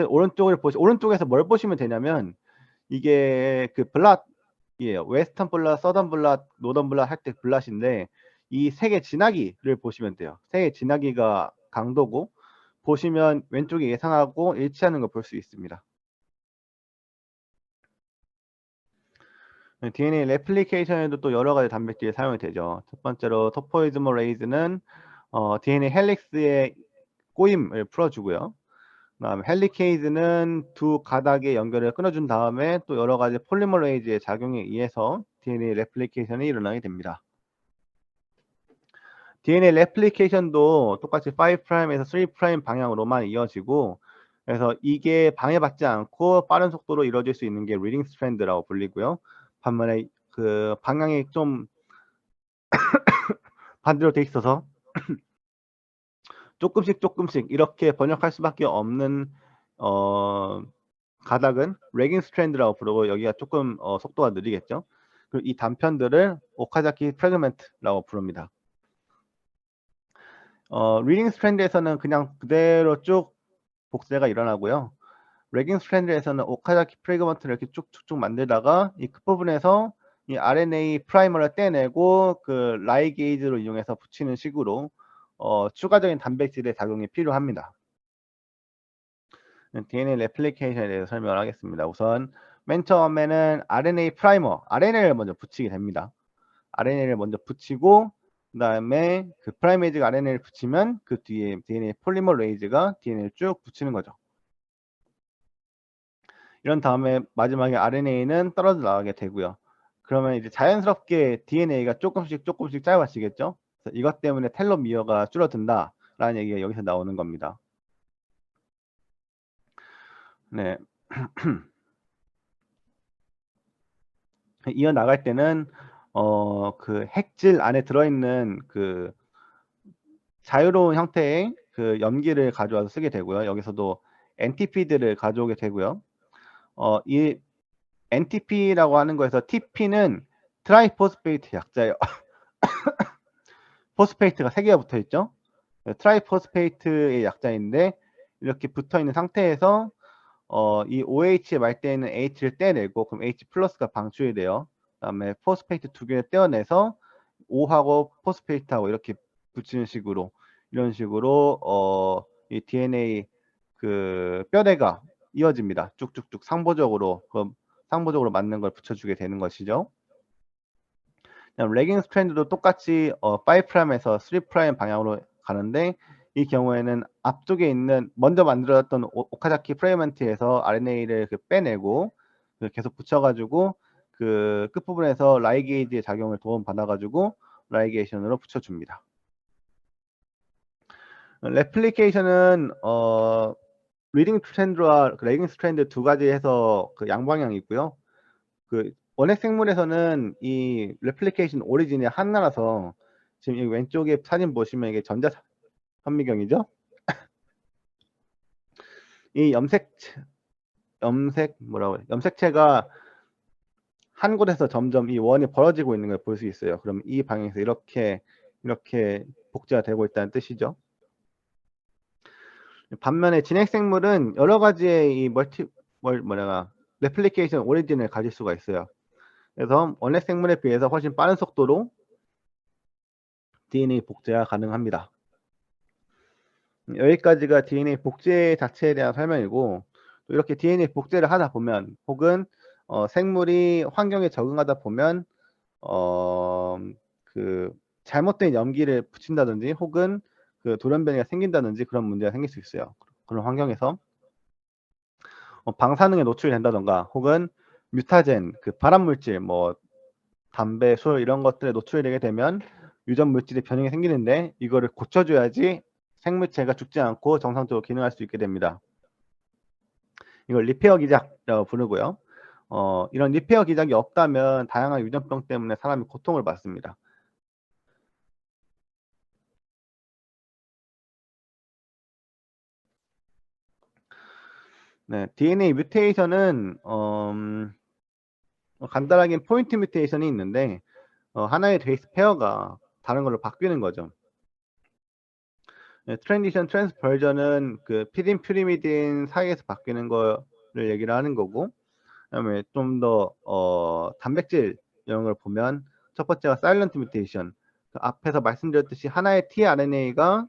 오른쪽에서 뭘 보시면 되냐면 이게 그 블랏이에요. 웨스턴 블랏, 서던 블랏, 노던 블랏 할 때 블랏인데 이 세 개 진하기를 보시면 돼요. 세 개 진하기가 강도고 보시면 왼쪽에 예상하고 일치하는 걸 볼 수 있습니다. DNA 레플리케이션에도 또 여러 가지 단백질이 사용이 되죠. 첫 번째로 토포이즈모레이즈는 DNA 헬릭스의 꼬임을 풀어주고요. 그다음 헬리케이즈는 두 가닥의 연결을 끊어준 다음에 또 여러 가지 폴리머레이즈의 작용에 의해서 DNA 레플리케이션이 일어나게 됩니다. DNA 레플리케이션도 똑같이 5'에서 3' 방향으로만 이어지고 그래서 이게 방해받지 않고 빠른 속도로 이루어질 수 있는 게 리딩 스트랜드라고 불리고요. 반면에 그 방향이 좀 반대로 돼 있어서 조금씩 이렇게 번역할 수밖에 없는 가닥은 레깅 스트랜드라고 부르고 여기가 조금 속도가 느리겠죠. 그리고 이 단편들을 오카자키 프래그먼트라고 부릅니다. 리딩 스트랜드에서는 그냥 그대로 쭉 복제가 일어나고요. 레깅 스트랜드에서는 오카자키 프래그먼트를 이렇게 쭉쭉쭉 만들다가 이 끝부분에서 이 RNA 프라이머를 떼내고 그 라이게이즈로 이용해서 붙이는 식으로 추가적인 단백질의 작용이 필요합니다. DNA 레플리케이션에 대해서 설명을 하겠습니다. 우선 맨 처음에는 RNA 프라이머, RNA를 먼저 붙이게 됩니다. RNA를 먼저 붙이고 그다음에 그 프라이메이즈가 RNA를 붙이면 그 뒤에 DNA 폴리머레이즈가 DNA를 쭉 붙이는 거죠. 이런 다음에 마지막에 RNA는 떨어져 나가게 되고요. 그러면 이제 자연스럽게 DNA가 조금씩 짧아지겠죠. 그래서 이것 때문에 텔로미어가 줄어든다라는 얘기가 여기서 나오는 겁니다. 네. 이어 나갈 때는 그 핵질 안에 들어있는 그 자유로운 형태의 그 염기를 가져와서 쓰게 되고요. 여기서도 NTP들을 가져오게 되고요. 이 NTP라고 하는 거에서 TP는 트라이포스페이트 약자예요. 포스페이트가 3개가 붙어 있죠. 트라이포스페이트의 약자인데 이렇게 붙어 있는 상태에서 이 OH의 말대에 있는 H를 떼내고 그럼 H 플러스가 방출이 돼요. 그다음에 포스페이트 2개를 떼어내서 O하고 포스페이트하고 이렇게 붙이는 식으로 이런 식으로 이 DNA 그 뼈대가 이어집니다. 쭉쭉쭉 상보적으로 맞는 걸 붙여주게 되는 것이죠. 레깅 스트랜드도 똑같이 5'에서 3' 방향으로 가는데 이 경우에는 앞쪽에 있는 먼저 만들어졌던 오카자키 프래그먼트에서 RNA를 빼내고 계속 붙여가지고 그 끝부분에서 라이게이즈의 작용을 도움받아가지고 라이게이션으로 붙여줍니다. 레플리케이션은 리딩 스트랜드와 레깅 스트랜드 두 가지 해서 그 양방향이 있고요. 그 원핵 생물에서는 이 레플리케이션 오리진이 하나라서 지금 여기 왼쪽에 사진 보시면 이게 전자 현미경이죠. 이 염색체가 한 곳에서 점점 이 원이 벌어지고 있는 걸 볼 수 있어요. 그럼 이 방향에서 이렇게 복제가 되고 있다는 뜻이죠. 반면에 진핵 생물은 여러 가지의 이 레플리케이션 오리진을 가질 수가 있어요. 그래서 원래 생물에 비해서 훨씬 빠른 속도로 DNA 복제가 가능합니다. 여기까지가 DNA 복제 자체에 대한 설명이고, 또 이렇게 DNA 복제를 하다 보면 혹은 생물이 환경에 적응하다 보면 그 잘못된 염기를 붙인다든지 혹은 그 돌연변이가 생긴다든지 그런 문제가 생길 수 있어요. 그런 환경에서 방사능에 노출된다던가 혹은 뮤타젠, 그 발암 물질, 뭐 담배, 술 이런 것들에 노출이 되게 되면 유전 물질의 변형이 생기는데 이거를 고쳐줘야지 생물체가 죽지 않고 정상적으로 기능할 수 있게 됩니다. 이걸 리페어 기작이라고 부르고요. 이런 리페어 기작이 없다면 다양한 유전병 때문에 사람이 고통을 받습니다. 네, DNA 뮤테이션은 간단하게 포인트 뮤테이션이 있는데 하나의 베이스 페어가 다른 걸로 바뀌는 거죠. 네, 트랜지션 트랜스버전은 그 피딘 퓨리미딘 사이에서 바뀌는 거를 얘기를 하는 거고, 그다음에 좀 더 단백질 이런 걸 보면 첫 번째가 사일런트 뮤테이션. 그 앞에서 말씀드렸듯이 하나의 tRNA가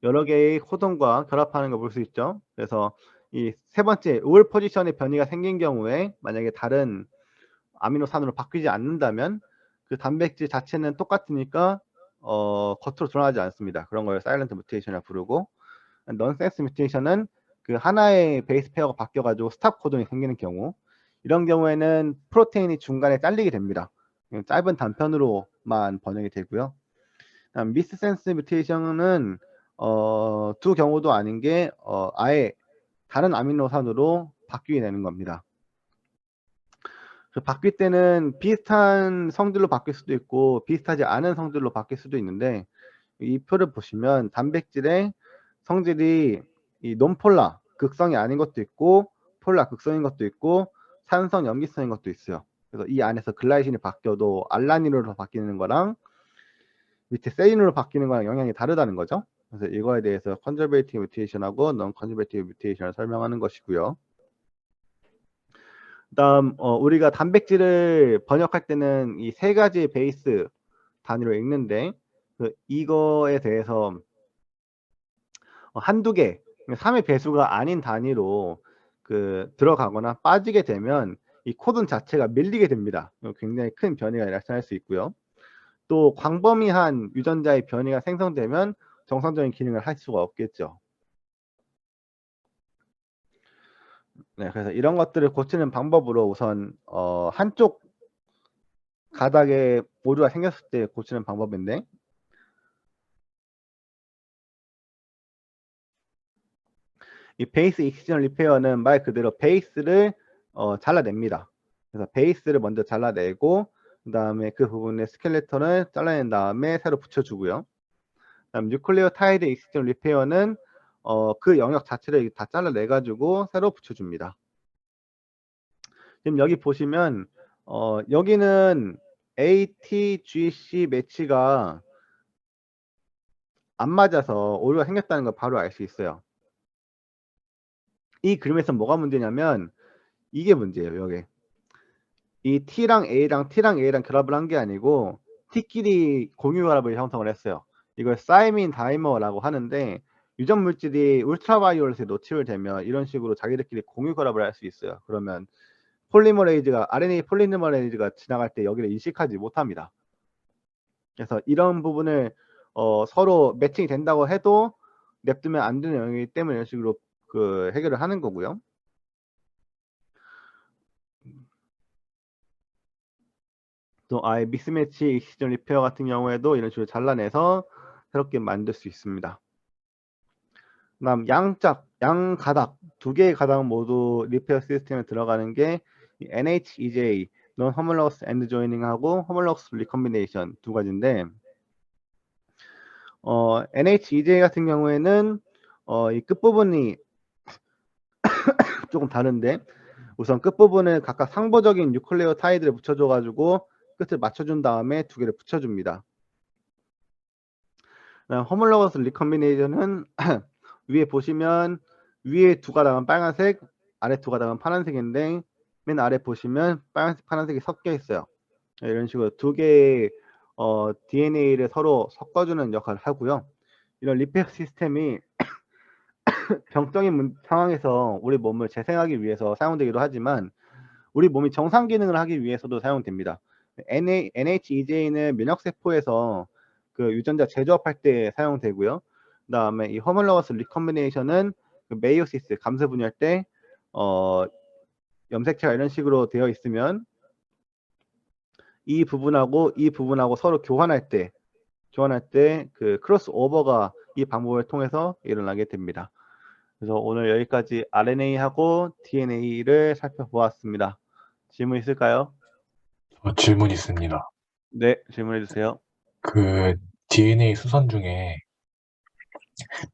여러 개의 코돈과 결합하는 걸 볼 수 있죠. 그래서 이 세 번째 우월 포지션의 변이가 생긴 경우에 만약에 다른 아미노산으로 바뀌지 않는다면 그 단백질 자체는 똑같으니까 겉으로 드러나지 않습니다. 그런 걸 사일런트 뮤테이션이라고 부르고, 넌센스 뮤테이션은 그 하나의 베이스 페어가 바뀌어가지고 스탑 코돈이 생기는 경우, 이런 경우에는 프로테인이 중간에 잘리게 됩니다. 짧은 단편으로만 번역이 되고요. 미스센스 뮤테이션은 두 경우도 아닌 게 아예 다른 아미노산으로 바뀌게 되는 겁니다. 그 바뀔 때는 비슷한 성질로 바뀔 수도 있고 비슷하지 않은 성질로 바뀔 수도 있는데, 이 표를 보시면 단백질의 성질이 이 논폴라 극성이 아닌 것도 있고 폴라 극성인 것도 있고 산성 염기성인 것도 있어요. 그래서 이 안에서 글라이신이 바뀌어도 알라닌으로 바뀌는 거랑 밑에 세인으로 바뀌는 거랑 영향이 다르다는 거죠. 그래서 이거에 대해서 컨저베이티브 뮤테이션하고 넌 컨저베이티브 뮤테이션을 설명하는 것이고요. 그다음 우리가 단백질을 번역할 때는 이 세 가지 베이스 단위로 읽는데, 이거에 대해서 한두 개, 3의 배수가 아닌 단위로 들어가거나 빠지게 되면 이 코드 자체가 밀리게 됩니다. 굉장히 큰 변이가 나타날 수 있고요. 또 광범위한 유전자의 변이가 생성되면 정상적인 기능을 할 수가 없겠죠. 네, 그래서 이런 것들을 고치는 방법으로 우선 한쪽 가닥에 오류가 생겼을 때 고치는 방법인데, 이 베이스 익스전 리페어는 말 그대로 베이스를 잘라냅니다. 그래서 베이스를 먼저 잘라내고 그 다음에 그 부분에 스켈레톤을 잘라낸 다음에 새로 붙여주고요. 그다음 뉴클레오타이드 익스전 리페어는 그 영역 자체를 다 잘라내가지고 새로 붙여줍니다. 지금 여기 보시면 여기는 ATGC 매치가 안 맞아서 오류가 생겼다는 걸 바로 알 수 있어요. 이 그림에서 뭐가 문제냐면 이게 문제예요. 여기 이 T랑 A랑 결합을 한 게 아니고 T끼리 공유 결합을 형성을 했어요. 이걸 사이민 다이머라고 하는데 유전 물질이 울트라바이올렛에 노출을 되면 이런 식으로 자기들끼리 공유 결합을 할 수 있어요. 그러면 폴리머레이즈가 RNA 폴리머레이즈가 지나갈 때 여기를 인식하지 못합니다. 그래서 이런 부분을 서로 매칭이 된다고 해도 냅두면 안 되는 영역이기 때문에 이런 식으로 해결을 하는 거고요. 또 아예 믹스매치 익스전 리페어 같은 경우에도 이런 식으로 잘라내서 새롭게 만들 수 있습니다. 그다음 양 가닥 두 개의 가닥 모두 리페어 시스템에 들어가는 게 NHEJ Non Homologous End Joining하고 Homologous Recombination 두 가지인데, NHEJ 같은 경우에는 이 끝부분이 조금 다른데, 우선 끝부분을 각각 상보적인 뉴클레오타이드를 붙여줘가지고 끝을 맞춰준 다음에 두 개를 붙여줍니다. 호몰로거스 리컴비네이션은 위에 보시면 위에 두 가닥은 빨간색, 아래 두 가닥은 파란색인데 맨 아래 보시면 빨간색, 파란색이 섞여 있어요. 이런 식으로 두 개의 DNA를 서로 섞어주는 역할을 하고요. 이런 리페어 시스템이 병적인 상황에서 우리 몸을 재생하기 위해서 사용되기도 하지만 우리 몸이 정상 기능을 하기 위해서도 사용됩니다. NHEJ는 면역세포에서 그 유전자 재조합할 때 사용되고요. 그 다음에 이 허멀러거스 리컴비네이션은 그 메이오시스 감쇄 분열 때 염색체가 이런 식으로 되어 있으면 이 부분하고 서로 교환할 때 그 크로스 오버가 이 방법을 통해서 일어나게 됩니다. 그래서 오늘 여기까지 RNA하고 DNA를 살펴보았습니다. 질문 있을까요? 질문 있습니다. 네, 질문해 주세요. 그 DNA 수선 중에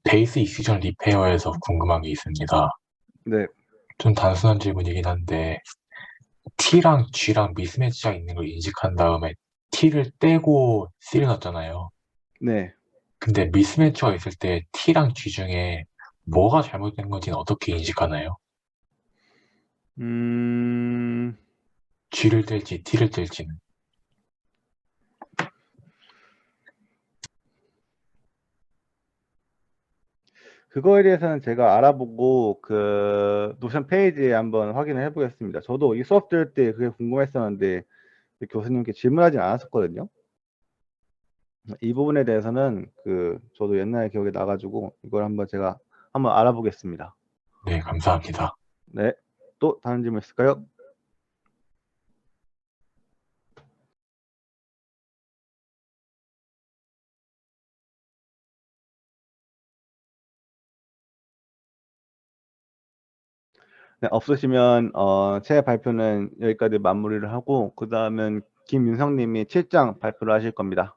베이스 익시전 리페어에서 궁금한 게 있습니다. 네, 좀 단순한 질문이긴 한데 T랑 G랑 미스매치가 있는 걸 인식한 다음에 T를 떼고 C를 넣었잖아요. 네. 근데 미스매치가 있을 때 T랑 G 중에 뭐가 잘못된 건지는 어떻게 인식하나요? 음, G를 뗄지 T를 뗄지는. 그거에 대해서는 제가 알아보고 그 노션 페이지에 한번 확인을 해보겠습니다. 저도 이 수업 들을 때 그게 궁금했었는데 교수님께 질문하지 않았었거든요. 이 부분에 대해서는 그 저도 옛날에 기억에 나가지고 이걸 제가 한번 알아보겠습니다. 네, 감사합니다. 네, 또 다른 질문 있을까요? 네, 없으시면 제 발표는 여기까지 마무리를 하고 그 다음은 김윤성님이 7장 발표를 하실 겁니다.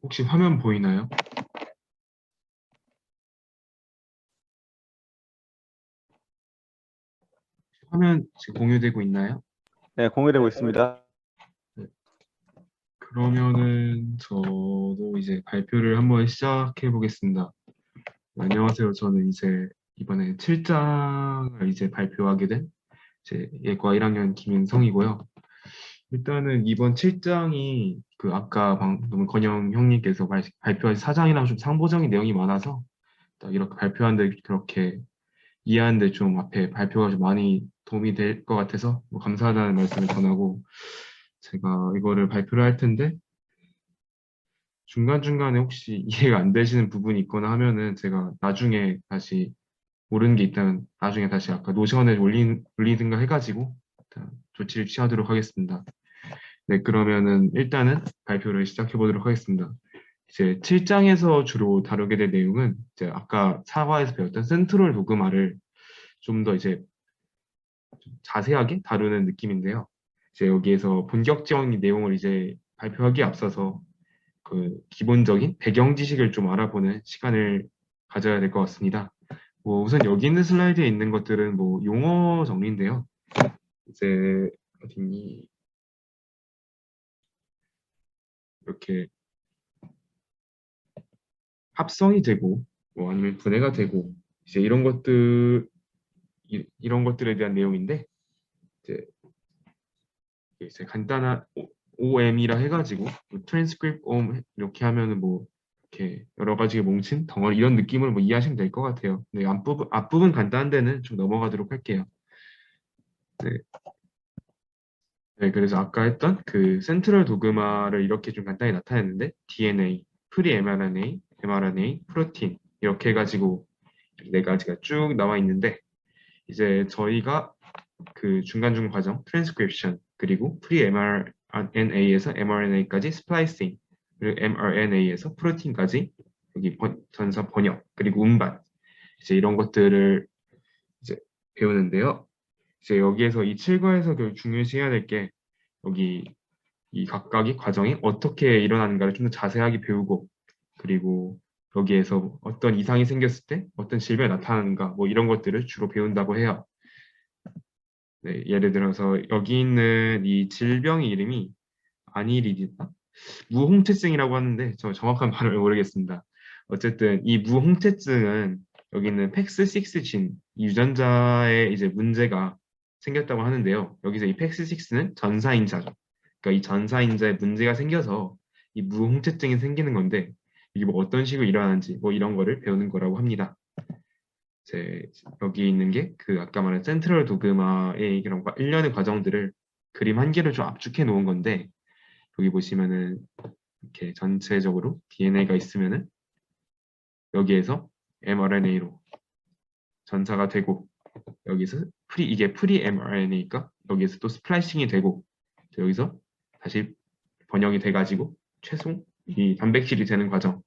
혹시 화면 보이나요? 화면 지금 공유되고 있나요? 네, 공유되고 있습니다. 네. 그러면은 저도 이제 발표를 한번 시작해 보겠습니다. 안녕하세요. 저는 이제 이번에 7장을 이제 발표하게 된 제 예과 1학년 김윤성이고요. 일단은 이번 7장이 그 아까 방금 건영 형님께서 발표하신 4장이랑 좀 상보적인 내용이 많아서 딱 이렇게 발표하는데 그렇게 이해하는데 좀 앞에 발표가 좀 많이 도움이 될 것 같아서 뭐 감사하다는 말씀을 전하고 제가 이거를 발표를 할 텐데 중간중간에 혹시 이해가 안 되시는 부분이 있거나 하면은 제가 나중에 다시 모르는 게 있다면 나중에 다시 아까 노션에 올리든가 해가지고 일단 조치를 취하도록 하겠습니다. 네, 그러면은 일단은 발표를 시작해 보도록 하겠습니다. 이제 7장에서 주로 다루게 될 내용은 이제 아까 사과에서 배웠던 센트럴 도그마를 좀 더 이제 좀 자세하게 다루는 느낌인데요. 이제 여기에서 본격적인 내용을 이제 발표하기에 앞서서 그 기본적인 배경 지식을 좀 알아보는 시간을 가져야 될 것 같습니다. 뭐 우선 여기 있는 슬라이드에 있는 것들은 뭐 용어 정리인데요. 이제 어디니 이렇게 합성이 되고 뭐 아니면 분해가 되고 이제 이런 것들에 대한 내용인데 이제 간단한 OM이라 해가지고 트랜스크립트 OM 이렇게 하면은 뭐 이렇게 여러 가지의 뭉친 덩어리 이런 느낌을 뭐 이해하시면 될 것 같아요. 네, 앞부분 간단한 데는 좀 넘어가도록 할게요. 네, 네, 그래서 아까 했던 그 센트럴 도그마를 이렇게 좀 간단히 나타냈는데 DNA, 프리 mRNA, mRNA, 프로틴 이렇게 해가지고 네 가지가 쭉 나와 있는데 이제 저희가 그 중간중간 과정 트랜스크립션 그리고 프리 mRNA에서 mRNA까지 스플라이싱 그리고 mRNA에서 프로틴까지 여기 전서 번역 그리고 운반 이제 이런 것들을 이제 배우는데요. 이제 여기에서 이 7과에서 중요시해야 될 게 여기 이 각각의 과정이 어떻게 일어나는가를 좀 더 자세하게 배우고 그리고 여기에서 어떤 이상이 생겼을 때 어떤 질병이 나타나는가 뭐 이런 것들을 주로 배운다고 해요. 네, 예를 들어서 여기 있는 이 질병의 이름이 아니리디다? 무홍채증이라고 하는데 저 정확한 발음을 모르겠습니다. 어쨌든 이 무홍채증은 여기 있는 팩스6 진 유전자에 이제 문제가 생겼다고 하는데요. 여기서 이 팩스6는 전사인자죠. 그러니까 이 전사인자에 문제가 생겨서 이 무홍채증이 생기는 건데 이게 뭐 어떤 식으로 일어나는지 뭐 이런 거를 배우는 거라고 합니다. 이제 여기 있는 게 그 아까 말한 센트럴 도그마의 이런 일련의 과정들을 그림 한 개를 좀 압축해 놓은 건데 여기 보시면은 이렇게 전체적으로 DNA가 있으면은 여기에서 mRNA로 전사가 되고 여기서 이게 프리 mRNA니까 여기에서 또 스플라이싱이 되고 여기서 다시 번역이 돼가지고 최종 이 단백질이 되는 과정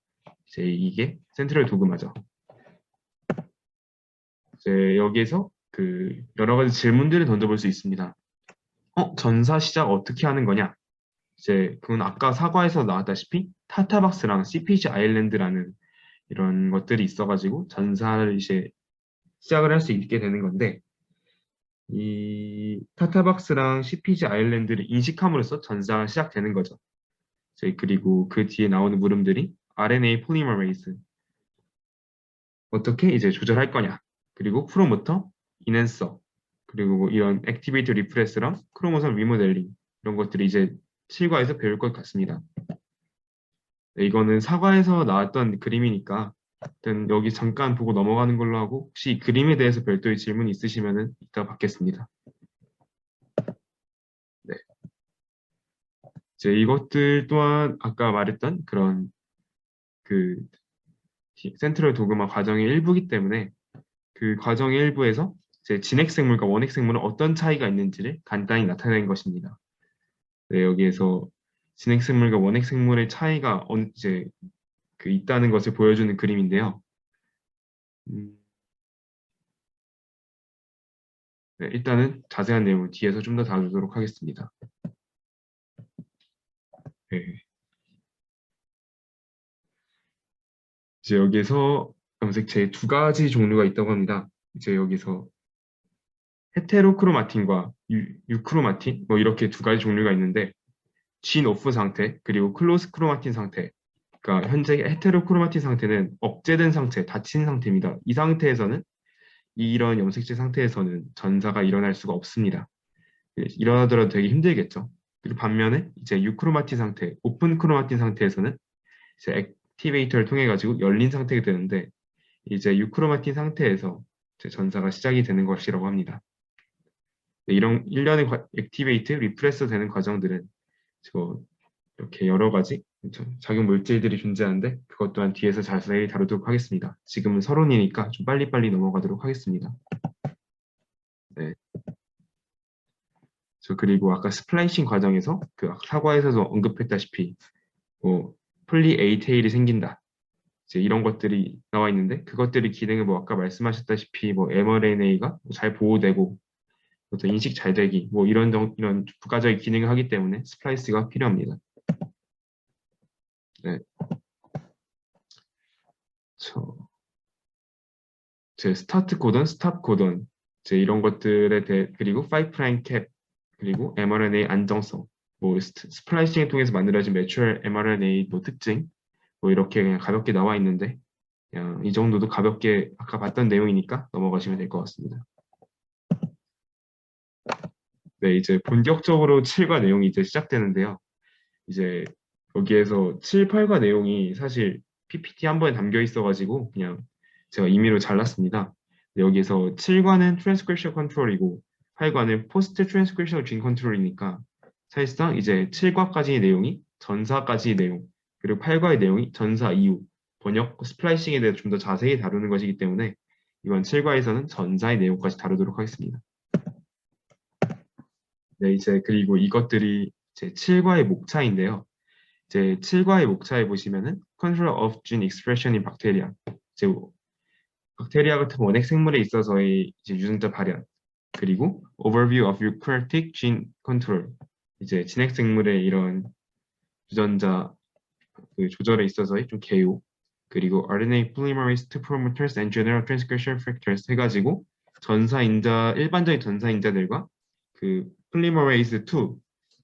이제 이게 센트럴 도그마죠. 이제 여기에서 그 여러 가지 질문들을 던져볼 수 있습니다. 전사 시작 어떻게 하는 거냐? 이제 그건 아까 사과에서 나왔다시피 타타박스랑 CPG 아일랜드라는 이런 것들이 있어가지고 전사를 이제 시작을 할 수 있게 되는 건데 이 타타박스랑 CPG 아일랜드를 인식함으로써 전사가 시작되는 거죠. 그리고 그 뒤에 나오는 물음들이 RNA 폴리머레이즈 어떻게 이제 조절할 거냐 그리고 프로모터, 인핸서 그리고 뭐 이런 액티베이터 리프레스랑 크로모솜 리모델링 이런 것들이 이제 실과에서 배울 것 같습니다. 네, 이거는 사과에서 나왔던 그림이니까 일단 여기 잠깐 보고 넘어가는 걸로 하고 혹시 이 그림에 대해서 별도의 질문이 있으시면 이따 받겠습니다. 네. 이제 이것들 또한 아까 말했던 그런 그 센트럴 도그마 과정의 일부이기 때문에 그 과정의 일부에서 이제 진핵생물과 원핵생물은 어떤 차이가 있는지를 간단히 나타낸 것입니다. 네, 여기에서 진핵생물과 원핵생물의 차이가 이제 그 있다는 것을 보여주는 그림인데요. 네, 일단은 자세한 내용은 뒤에서 좀 더 다루도록 하겠습니다. 네. 이제 여기에서 염색체의 두 가지 종류가 있다고 합니다. 이제 여기서 헤테로크로마틴과 유크로마틴 뭐 이렇게 두 가지 종류가 있는데 진 오프 상태 그리고 클로스 크로마틴 상태 그러니까 현재 헤테로크로마틴 상태는 억제된 상태, 닫힌 상태입니다. 이 상태에서는 이런 염색체 상태에서는 전사가 일어날 수가 없습니다. 일어나더라도 되게 힘들겠죠. 그리고 반면에 이제 유크로마틴 상태, 오픈 크로마틴 상태에서는 이제 액티베이터를 통해 가지고 열린 상태가 되는데 이제 유크로마틴 상태에서 이제 전사가 시작이 되는 것이라고 합니다. 이런 일련의 액티베이트, 리프레서 되는 과정들은 이렇게 여러 가지 작용 물질들이 존재하는데 그것 또한 뒤에서 자세히 다루도록 하겠습니다. 지금은 서론이니까 좀 빨리빨리 넘어가도록 하겠습니다. 네. 그리고 아까 스플라이싱 과정에서 그 사과에서도 언급했다시피 뭐 폴리 A 테일이 생긴다. 이제 이런 것들이 나와 있는데 그것들의 기능은 뭐 아까 말씀하셨다시피 뭐 mRNA가 잘 보호되고 어떤 인식 잘 되기 뭐 이런 부가적인 기능을 하기 때문에 스플라이스가 필요합니다. 네. 제 스타트 코던, 스탑 코던 이제 이런 것들에 대해 그리고 5' 캡 그리고 mRNA 안정성 뭐 스플라이싱을 통해서 만들어진 매추럴 mRNA 뭐 특징 뭐 이렇게 그냥 가볍게 나와 있는데 그냥 이 정도도 가볍게 아까 봤던 내용이니까 넘어가시면 될 것 같습니다. 네, 이제 본격적으로 7과 내용이 이제 시작되는데요. 이제 여기에서 7, 8과 내용이 사실 PPT 한 번에 담겨 있어가지고 그냥 제가 임의로 잘랐습니다. 여기에서 7과는 트랜스크립션 컨트롤이고 8과는 포스트 트랜스크립션 진 컨트롤이니까 사실상 이제 7과까지의 내용이 전사까지의 내용 그리고 8과의 내용이 전사 이후 번역, 스플라이싱에 대해서 좀 더 자세히 다루는 것이기 때문에 이번 7과에서는 전사의 내용까지 다루도록 하겠습니다. 네, 이제 그리고 이것들이 제 7과의 목차인데요. 이제 7과의 목차에 보시면은 Control of Gene Expression in Bacteria 이제 박테리아 같은 원핵 생물에 있어서의 이제 유전자 발현 그리고 Overview of Eukaryotic Gene Control 이제 진핵 생물의 이런 유전자 그 조절에 있어서의 좀 개요, 그리고 RNA polymerase II promoters and general transcription factors 해가지고 일반적인 전사 인자들과 그 polymerase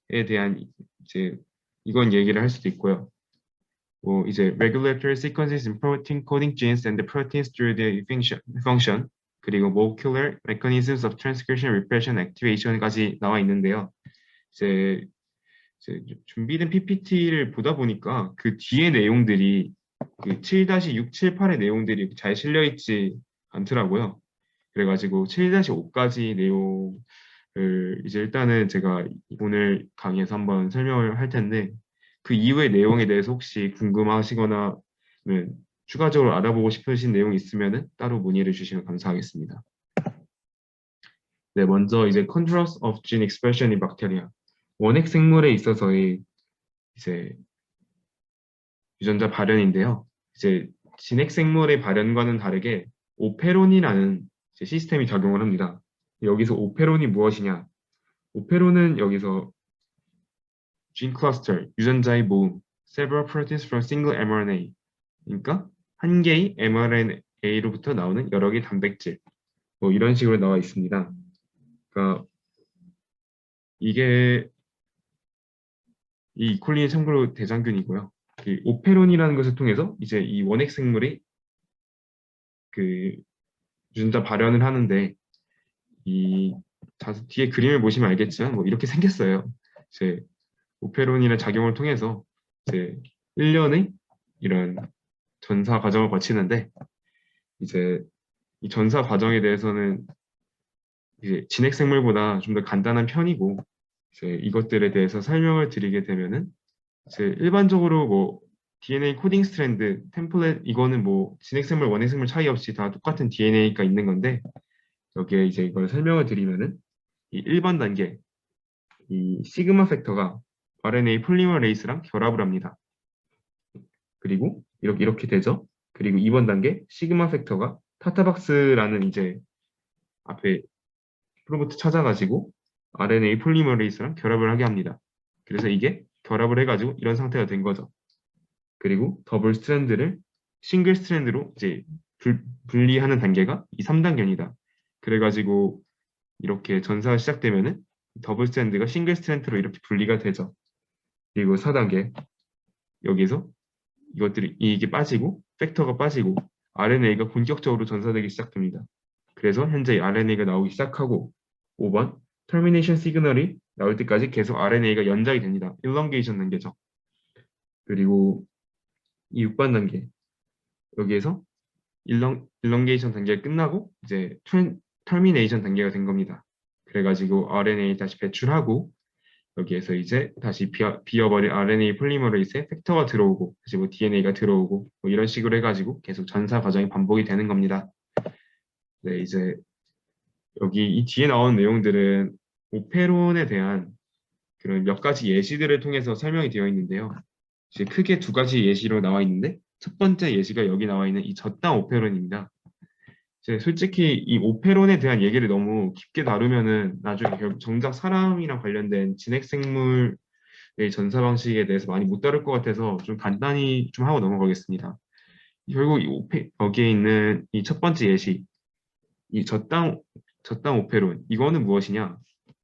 II에 대한 이제 이건 얘기를 할 수도 있고요. 뭐 이제 regulatory sequences in protein coding genes and the proteins through the function, 그리고 molecular mechanisms of transcription, repression, activation까지 나와 있는데요. 이제 준비된 PPT를 보다 보니까 그 뒤에 내용들이 그 7-678의 내용들이 잘 실려 있지 않더라고요. 그래가지고 7-5까지 내용을 이제 일단은 제가 오늘 강의에서 한번 설명을 할 텐데, 그 이후의 내용에 대해서 혹시 궁금하시거나 추가적으로 알아보고 싶으신 내용이 있으면 따로 문의를 주시면 감사하겠습니다. 네, 먼저 이제 controls of gene expression in bacteria. 원핵 생물에 있어서의 이제 유전자 발현인데요. 이제 진핵 생물의 발현과는 다르게 오페론이라는 이제 시스템이 작용을 합니다. 여기서 오페론이 무엇이냐? 오페론은 여기서 gene cluster, 유전자의 모음, several proteins from single mRNA, 그러니까 한 개의 mRNA로부터 나오는 여러 개의 단백질, 뭐 이런 식으로 나와 있습니다. 그러니까 이게 이 이콜리는 참고로 대장균이고요. 이 오페론이라는 것을 통해서 이제 이 원핵 생물이 그 유전자 발현을 하는데, 이 뒤에 그림을 보시면 알겠지만 뭐 이렇게 생겼어요. 이제 오페론이라는 작용을 통해서 이제 1년의 이런 전사 과정을 거치는데, 이제 이 전사 과정에 대해서는 이제 진핵 생물보다 좀 더 간단한 편이고, 이제 이것들에 대해서 설명을 드리게 되면은 이제 일반적으로 뭐 DNA 코딩 스트랜드, 템플릿, 이거는 뭐 진핵생물, 원핵생물 차이 없이 다 똑같은 DNA가 있는 건데, 여기에 이제 이걸 설명을 드리면은 이 1번 단계, 이 시그마 팩터가 RNA 폴리머레이스랑 결합을 합니다. 그리고 이렇게 되죠. 그리고 2번 단계, 시그마 팩터가 타타박스라는 이제 앞에 프로부터 찾아가지고 RNA 폴리머레이스랑 결합을 하게 합니다. 그래서 이게 결합을 해가지고 이런 상태가 된 거죠. 그리고 더블 스트랜드를 싱글 스트랜드로 이제 분리하는 단계가 이 3단계입니다. 그래가지고 이렇게 전사가 시작되면은 더블 스트랜드가 싱글 스트랜드로 이렇게 분리가 되죠. 그리고 4단계, 여기서 이게 빠지고 팩터가 빠지고 RNA가 본격적으로 전사되기 시작됩니다. 그래서 현재 RNA가 나오기 시작하고 5번 터미네이션 시그널이 나올 때까지 계속 RNA가 연장이 됩니다. 일렁게이션 단계죠. 그리고 이 6번 단계, 여기에서 일렁게이션 단계가 끝나고 이제 터미네이션 단계가 된 겁니다. 그래가지고 RNA 다시 배출하고 여기에서 이제 다시 비어버린 RNA 폴리머레이스에 팩터가 들어오고 다시 뭐 DNA가 들어오고 뭐 이런 식으로 해가지고 계속 전사 과정이 반복이 되는 겁니다. 네, 이제 여기 이 뒤에 나오는 내용들은 오페론에 대한 그런 몇 가지 예시들을 통해서 설명이 되어 있는데요. 이제 크게 두 가지 예시로 나와 있는데, 첫 번째 예시가 여기 나와 있는 이 저당 오페론입니다. 이제 솔직히 이 오페론에 대한 얘기를 너무 깊게 다루면은 나중에 정작 사람이랑 관련된 진핵생물의 전사 방식에 대해서 많이 못 다룰 것 같아서 좀 간단히 좀 하고 넘어가겠습니다. 결국 여기에 있는 이 첫 번째 예시, 이 저당 오페론, 이거는 무엇이냐?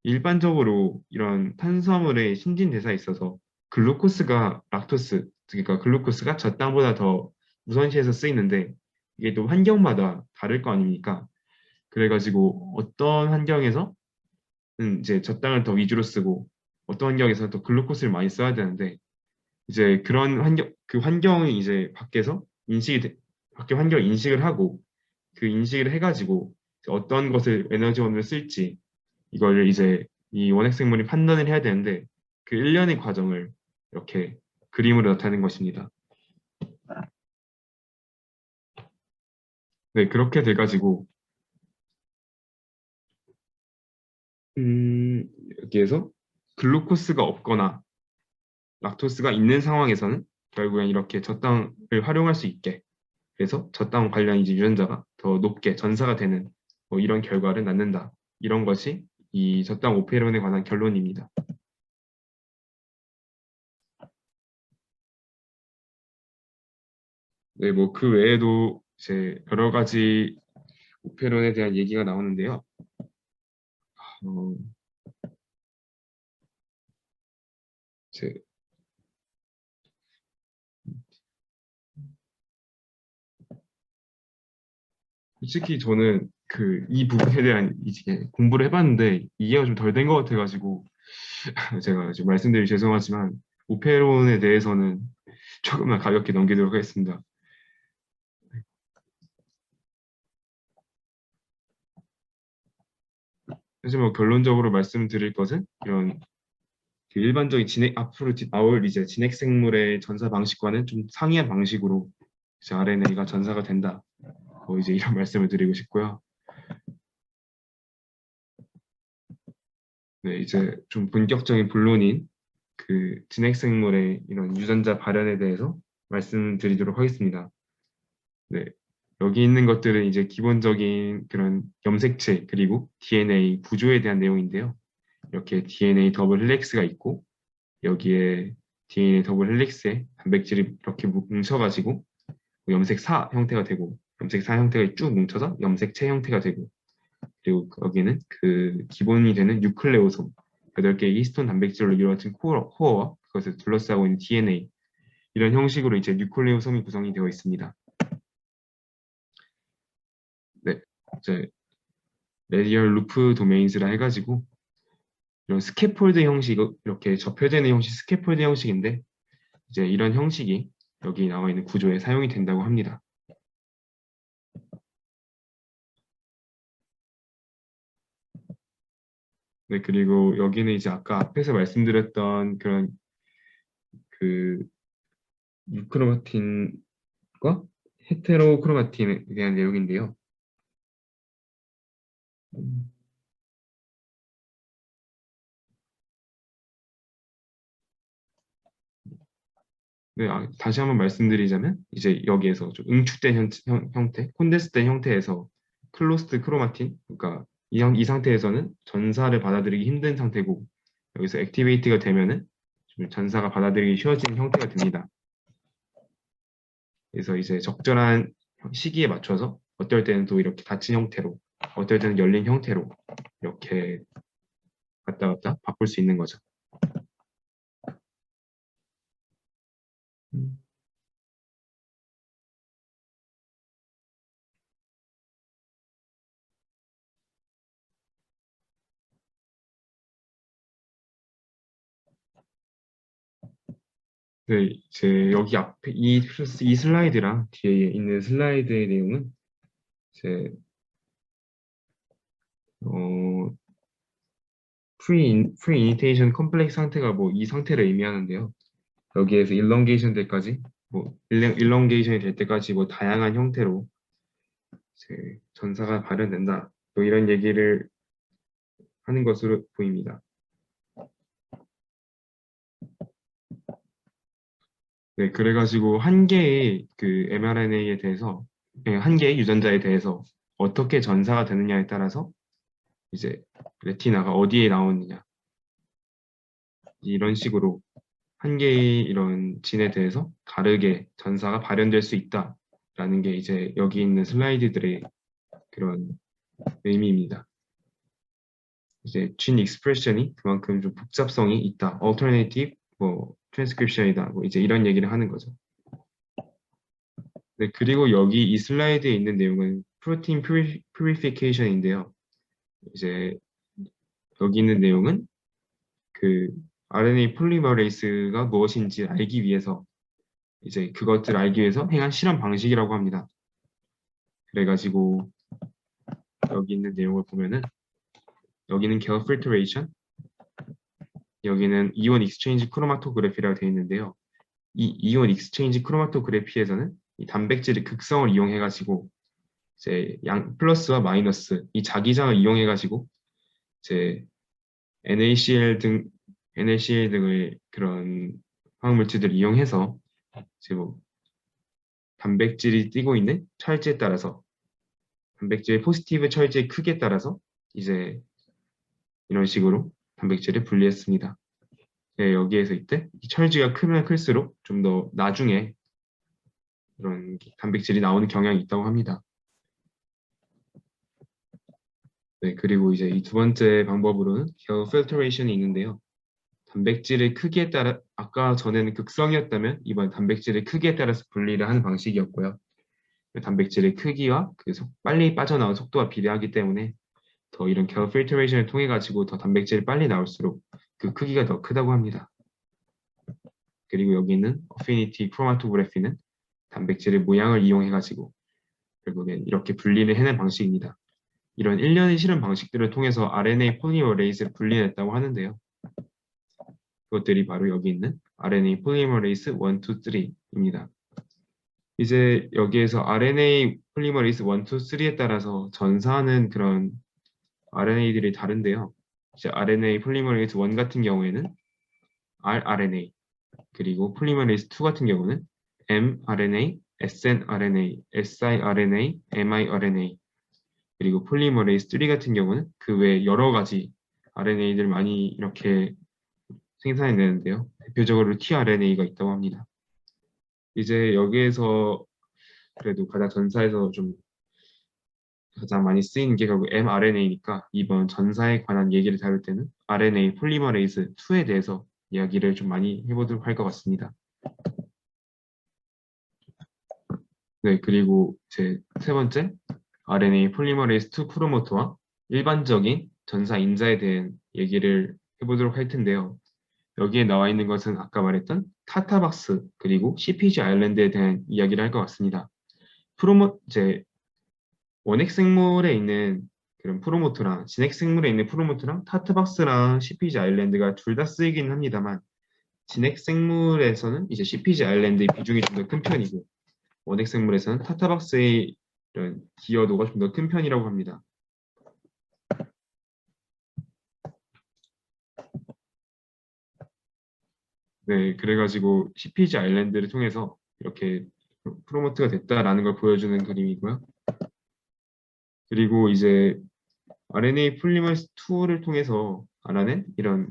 일반적으로 이런 탄수화물의 신진대사에 있어서 그러니까 글루코스가 저당보다 더 우선시해서 쓰이는데, 이게 또 환경마다 다를 거 아닙니까? 그래가지고 어떤 환경에서는 이제 저당을 더 위주로 쓰고 어떤 환경에서는 또 글루코스를 많이 써야 되는데, 이제 그런 환경이 이제 밖에 환경 인식을 하고 그 인식을 해가지고 어떤 것을 에너지원으로 쓸지 이걸 이제 이 원핵생물이 판단을 해야 되는데, 그 일련의 과정을 이렇게 그림으로 나타낸 것입니다. 네, 그렇게 돼가지고 여기에서 글루코스가 없거나 락토스가 있는 상황에서는 결국엔 이렇게 저당을 활용할 수 있게, 그래서 저당 관련 이제 유전자가 더 높게 전사가 되는 뭐 이런 결과를 낳는다. 이런 것이 이 저당 오페론에 관한 결론입니다. 네, 뭐 그 외에도 이제 여러 가지 우페론에 대한 얘기가 나오는데요. 어, 이제 솔직히 저는 그 이 부분에 대한 이제 공부를 해봤는데 이해가 좀 덜 된 것 같아가지고 제가 지금 말씀드리기 죄송하지만 우페론에 대해서는 조금만 가볍게 넘기도록 하겠습니다. 하지만 결론적으로 말씀드릴 것은 이런 그 일반적인 앞으로 나올 이제 진핵 생물의 전사 방식과는 좀 상이한 방식으로 이제 RNA가 전사가 된다. 뭐 이제 이런 말씀을 드리고 싶고요. 네, 이제 좀 본격적인 본론인 그 진핵 생물의 이런 유전자 발현에 대해서 말씀드리도록 하겠습니다. 네, 여기 있는 것들은 이제 기본적인 그런 염색체 그리고 DNA 구조에 대한 내용인데요. 이렇게 DNA 더블 헬릭스가 있고 여기에 DNA 더블 헬릭스에 단백질이 이렇게 뭉쳐가지고 염색사 형태가 되고 염색사 형태가 쭉 뭉쳐서 염색체 형태가 되고 그리고 여기는 그 기본이 되는 뉴클레오솜 8개의 히스톤 단백질로 이루어진 코어와 그것을 둘러싸고 있는 DNA 이런 형식으로 이제 뉴클레오솜이 구성이 되어 있습니다. 네, 이제 레디얼 루프 도메인즈라 해가지고 이런 스캐폴드 형식 이렇게 접혀지는 형식 스캐폴드 형식인데 이제 이런 형식이 여기 나와 있는 구조에 사용이 된다고 합니다. 네, 그리고 여기는 이제 아까 앞에서 말씀드렸던 그런 그 유크로마틴과 헤테로크로마틴에 대한 내용인데요. 네, 다시 한번 말씀드리자면 이제 여기에서 좀 응축된 형태, 콘덴스된 형태에서 클로스드 크로마틴, 그러니까 이 상태에서는 전사를 받아들이기 힘든 상태고 여기서 액티베이트가 되면은 좀 전사가 받아들이기 쉬워지는 형태가 됩니다. 그래서 이제 적절한 시기에 맞춰서 어떨 때는 또 이렇게 닫힌 형태로, 어떨 때는 열린 형태로 이렇게 갔다 갔다 바꿀 수 있는 거죠. 네, 이제 여기 앞에 이 슬라이드랑 뒤에 있는 슬라이드의 내용은 이제 어, pre-initiation 컴플렉스 상태가 뭐 이 상태를 의미하는데요. 여기에서 elongation 때까지 뭐 elongation이 될 때까지 뭐 다양한 형태로 이제 전사가 발현된다. 뭐 이런 얘기를 하는 것으로 보입니다. 네, 그래가지고 한 개의 그 mRNA에 대해서 한 개의 유전자에 대해서 어떻게 전사가 되느냐에 따라서 이제 레티나가 어디에 나오느냐 이런 식으로 한 개의 이런 진에 대해서 다르게 전사가 발현될 수 있다라는 게 이제 여기 있는 슬라이드들의 그런 의미입니다. 이제 진 익스프레션이 그만큼 좀 복잡성이 있다. alternative 뭐 트랜스크립션이다. 뭐 이제 이런 얘기를 하는 거죠. 네, 그리고 여기 이 슬라이드에 있는 내용은 프로틴 퓨리피케이션인데요. 이제 여기 있는 내용은 그 RNA 폴리머레이스가 무엇인지 알기 위해서 이제 그것들을 알기 위해서 행한 실험 방식이라고 합니다. 그래가지고 여기 있는 내용을 보면은 여기는 갤 필터레이션, 여기는 이온 익스체인지 크로마토그래피라고 되어 있는데요. 이 이온 익스체인지 크로마토그래피에서는 이 단백질의 극성을 이용해가지고 이제 플러스와 마이너스 이 자기장을 이용해가지고 이제 NaCl 등의 그런 화학물질들을 이용해서 이제 뭐 단백질이 띄고 있는 철제에 따라서 단백질의 포지티브 철제의 크기에 따라서 이제 이런 식으로 단백질을 분리했습니다. 네, 여기에서 이때 이 철지가 크면 클수록 좀 더 나중에 이런 단백질이 나오는 경향이 있다고 합니다. 네, 그리고 이제 이 두 번째 방법으로는 결 필터레이션이 있는데요. 단백질의 크기에 따라 아까 전에는 극성이었다면 이번 단백질의 크기에 따라서 분리를 하는 방식이었고요. 단백질의 크기와 빨리 빠져나오는 속도가 비례하기 때문에 더 이런 결 필터레이션을 통해 가지고 더 단백질이 빨리 나올수록 그 크기가 더 크다고 합니다. 그리고 여기 있는 어피니티 크로마토그래피는 단백질의 모양을 이용해 가지고 결국엔 이렇게 분리를 해낸 방식입니다. 이런 일련의 실험 방식들을 통해서 RNA 폴리머레이즈를 분리했다고 하는데요. 그것들이 바로 여기 있는 RNA 폴리머레이즈 1, 2, 3입니다. 이제 여기에서 RNA 폴리머레이즈 1, 2, 3에 따라서 전사하는 그런 RNA들이 다른데요. 이제 RNA 폴리머레이즈 1 같은 경우에는 rRNA, 그리고 폴리머레이즈 2 같은 경우는 mRNA, snRNA, siRNA, miRNA, 그리고 폴리머레이즈 3 같은 경우는 그 외에 여러 가지 RNA들 많이 이렇게 생산해내는데요. 대표적으로 tRNA가 있다고 합니다. 이제 여기에서 그래도 가장 전사에서 좀 가장 많이 쓰이는 게 결국 mRNA니까 이번 전사에 관한 얘기를 다룰 때는 RNA 폴리머레이즈 2에 대해서 이야기를 좀 많이 해보도록 할 것 같습니다. 네, 그리고 제 세 번째, RNA 폴리머레이즈 2 프로모터와 일반적인 전사 인자에 대한 얘기를 해보도록 할 텐데요. 여기에 나와 있는 것은 아까 말했던 타타박스 그리고 CPG 아일랜드에 대한 이야기를 할 것 같습니다. 이제 원핵 생물에 있는 그런 프로모터랑 진핵 생물에 있는 프로모터랑 타타박스랑 CPG 아일랜드가 둘 다 쓰이긴 합니다만 진핵 생물에서는 이제 CPG 아일랜드의 비중이 좀 더 큰 편이고 원핵 생물에서는 타타박스의 이런 기여도가 좀 더 큰 편이라고 합니다. 네, 그래가지고 CPG 아일랜드를 통해서 이렇게 프로모트가 됐다라는 걸 보여주는 그림이고요. 그리고 이제 RNA 폴리머레이즈 2를 통해서 알아낸 이런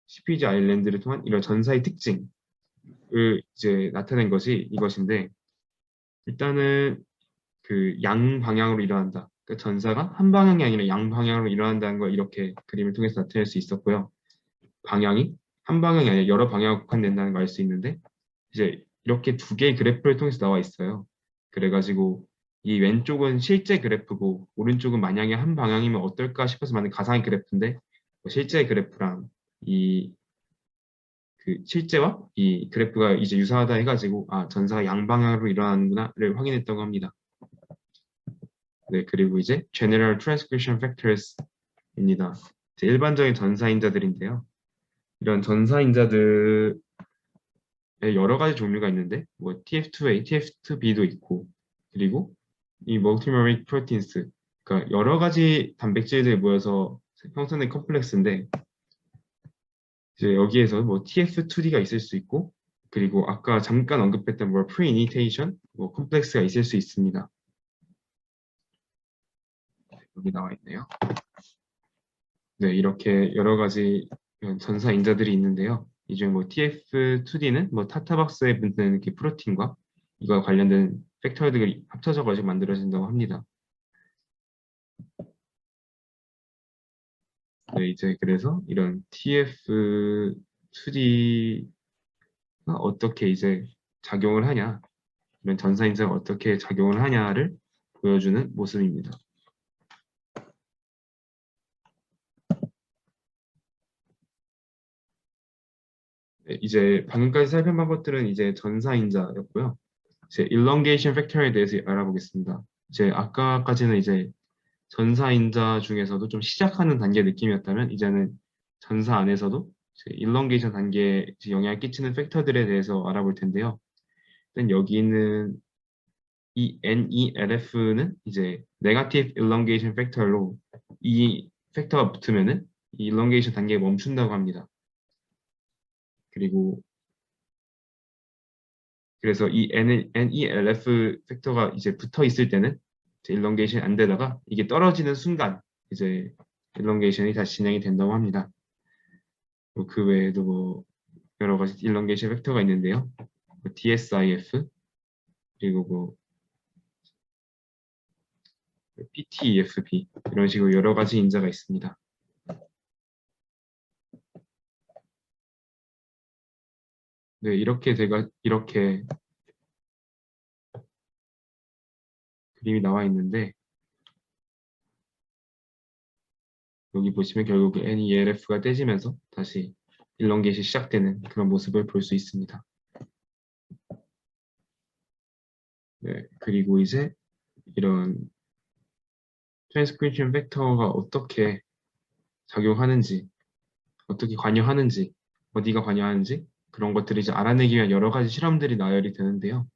CPG 아일랜드를 통한 이런 전사의 특징을 이제 나타낸 것이 이것인데, 일단은 그 양방향으로 일어난다. 그러니까 전사가 한 방향이 아니라 양방향으로 일어난다는 걸 이렇게 그림을 통해서 나타낼 수 있었고요. 방향이 한 방향이 아니라 여러 방향으로 국한된다는 걸 알 수 있는데, 이제 이렇게 두 개의 그래프를 통해서 나와 있어요. 그래가지고 이 왼쪽은 실제 그래프고 오른쪽은 만약에 한 방향이면 어떨까 싶어서 만든 가상의 그래프인데, 실제 그래프랑 이 그 실제와 이 그래프가 이제 유사하다 해가지고 전사가 양방향으로 일어나는구나를 확인했다고 합니다. 네, 그리고 이제 General Transcription Factors입니다. 일반적인 전사인자들인데요. 이런 전사인자들의 여러 가지 종류가 있는데, 뭐 TF2A, TF2B도 있고, 그리고 이 Multimeric Proteins, 그러니까 여러 가지 단백질들이 모여서 형성된 컴플렉스인데, 이제 여기에서 뭐 TF2D가 있을 수 있고, 그리고 아까 잠깐 언급했던 뭐 Pre-initiation, 뭐 컴플렉스가 있을 수 있습니다. 여기 나와 있네요. 네, 이렇게 여러 가지 전사 인자들이 있는데요. 이 중 뭐 TF2D는 뭐 타타박스에 붙는 이렇게 프로틴과 이와 관련된 팩터들이 합쳐져 가지고 만들어진다고 합니다. 네, 이제 그래서 이런 TF2D가 어떻게 이제 작용을 하냐, 이런 전사 인자가 어떻게 작용을 하냐를 보여주는 모습입니다. 네, 이제 방금까지 살펴본 것들은 이제 전사인자였고요. 이제 elongation factor에 대해서 알아보겠습니다. 이제 아까까지는 이제 전사인자 중에서도 좀 시작하는 단계 느낌이었다면 이제는 전사 안에서도 이제 elongation 단계에 영향을 끼치는 팩터들에 대해서 알아볼 텐데요. 일단 여기 있는 이 NELF는 이제 negative elongation factor로 이 팩터가 붙으면은 이 elongation 단계에 멈춘다고 합니다. 그리고 그래서 이 NELF 팩터가 이제 붙어 있을 때는 일렁게이션이 안 되다가 이게 떨어지는 순간 이제 일렁게이션이 다시 진행이 된다고 합니다. 그 외에도 뭐 여러 가지 일렁게이션 팩터가 있는데요. DSIF, 그리고 뭐 PTEFB 이런 식으로 여러 가지 인자가 있습니다. 네, 이렇게 그림이 나와 있는데 여기 보시면 결국 NELF가 떼지면서 다시 일렁게이션이 시작되는 그런 모습을 볼 수 있습니다. 네, 그리고 이제 이런 트랜스크립션 팩터가 어떻게 작용하는지, 어떻게 관여하는지, 어디가 관여하는지 그런 것들을 이제 알아내기 위한 여러 가지 실험들이 나열이 되는데요.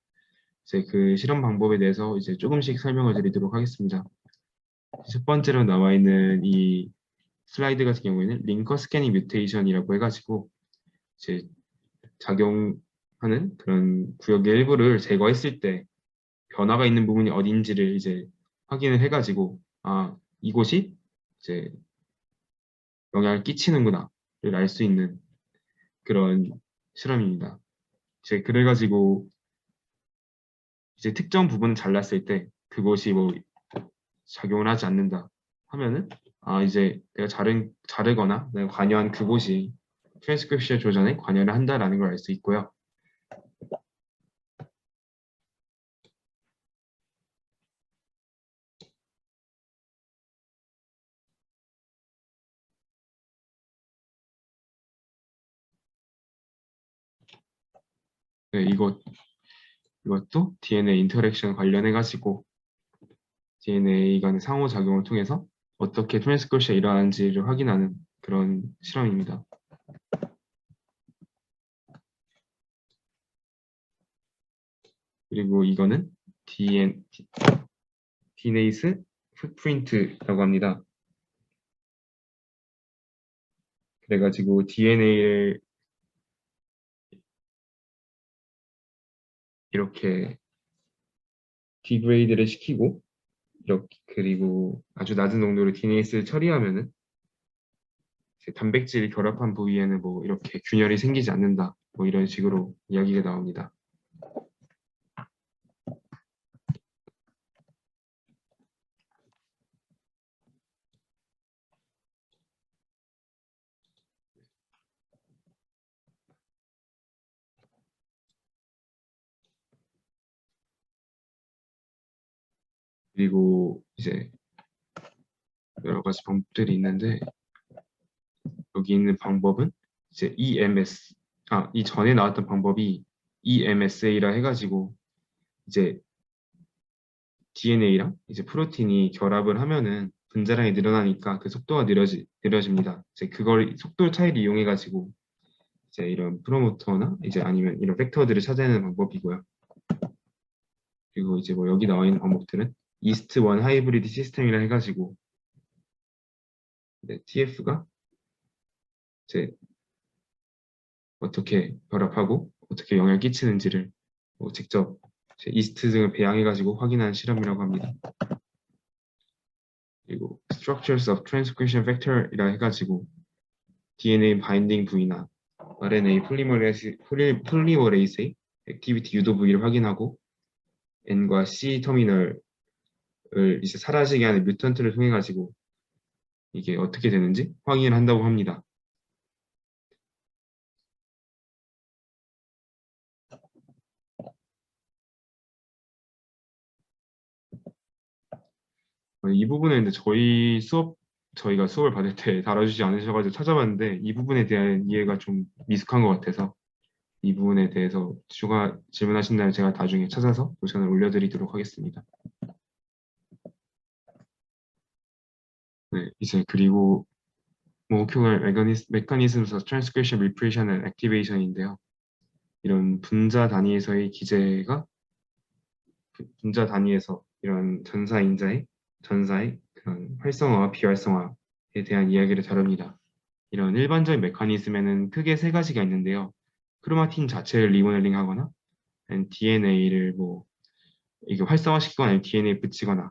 이제 그 실험 방법에 대해서 이제 조금씩 설명을 드리도록 하겠습니다. 첫 번째로 나와 있는 이 슬라이드 같은 경우에는 링커 스캐닝 뮤테이션이라고 해가지고 이제 작용하는 그런 구역의 일부를 제거했을 때 변화가 있는 부분이 어딘지를 이제 확인을 해가지고 이곳이 이제 영향을 끼치는구나를 알 수 있는 그런 실험입니다. 이제 그래가지고 이제 특정 부분을 잘랐을 때 그곳이 뭐 작용을 하지 않는다 하면은 이제 내가 자르거나 내가 관여한 그곳이 트랜스크립션 조전에 관여를 한다라는 걸 알 수 있고요. 네, 이것도 DNA 인터랙션 관련해 가지고 DNA 간의 상호작용을 통해서 어떻게 트랜스크립션이 일어나는지를 확인하는 그런 실험입니다. 그리고 이거는 DNase 풋프린트라고 합니다. 그래가지고 DNA를 이렇게 디그레이드를 시키고 그리고 아주 낮은 농도로 DNase를 처리하면은 단백질이 결합한 부위에는 뭐 이렇게 균열이 생기지 않는다. 뭐 이런 식으로 이야기가 나옵니다. 그리고 이제 여러 가지 방법들이 있는데 여기 있는 방법은 이제 이 전에 나왔던 방법이 EMSA라 해가지고 이제 DNA랑 이제 프로틴이 결합을 하면은 분자량이 늘어나니까 그 속도가 느려집니다. 이제 그걸 속도 차이를 이용해가지고 이제 이런 프로모터나 이제 아니면 이런 팩터들을 찾아내는 방법이고요. 그리고 이제 뭐 여기 나와 있는 방법들은 이스트 원 하이브리드 시스템이라 해가지고 TF가 이제 어떻게 결합하고 어떻게 영향을 끼치는지를 뭐 직접 이스트 등을 배양해가지고 확인한 실험이라고 합니다. 그리고 Structures of Transcription Factor이라 해가지고 DNA 바인딩 부위나 RNA 폴리머레이스의 액티비티 유도 부위를 확인하고 N과 C 터미널을 이제 사라지게 하는 뮤턴트를 통해 가지고 이게 어떻게 되는지 확인을 한다고 합니다. 이 부분에 이제 저희가 수업을 받을 때 다뤄주지 않으셔가지고 찾아봤는데 이 부분에 대한 이해가 좀 미숙한 것 같아서 이 부분에 대해서 추가 질문하신다면 제가 나중에 찾아서 도션을 올려드리도록 하겠습니다. 네, 이제 그리고 molecular mechanisms of transcription, repression and activation인데요. 이런 분자 단위에서의 기제가 분자 단위에서 이런 전사의 그런 활성화와 비활성화에 대한 이야기를 다룹니다. 이런 일반적인 메커니즘에는 크게 세 가지가 있는데요. 크로마틴 자체를 리모델링하거나 DNA를 뭐 이게 활성화시키거나 아니면 DNA 붙이거나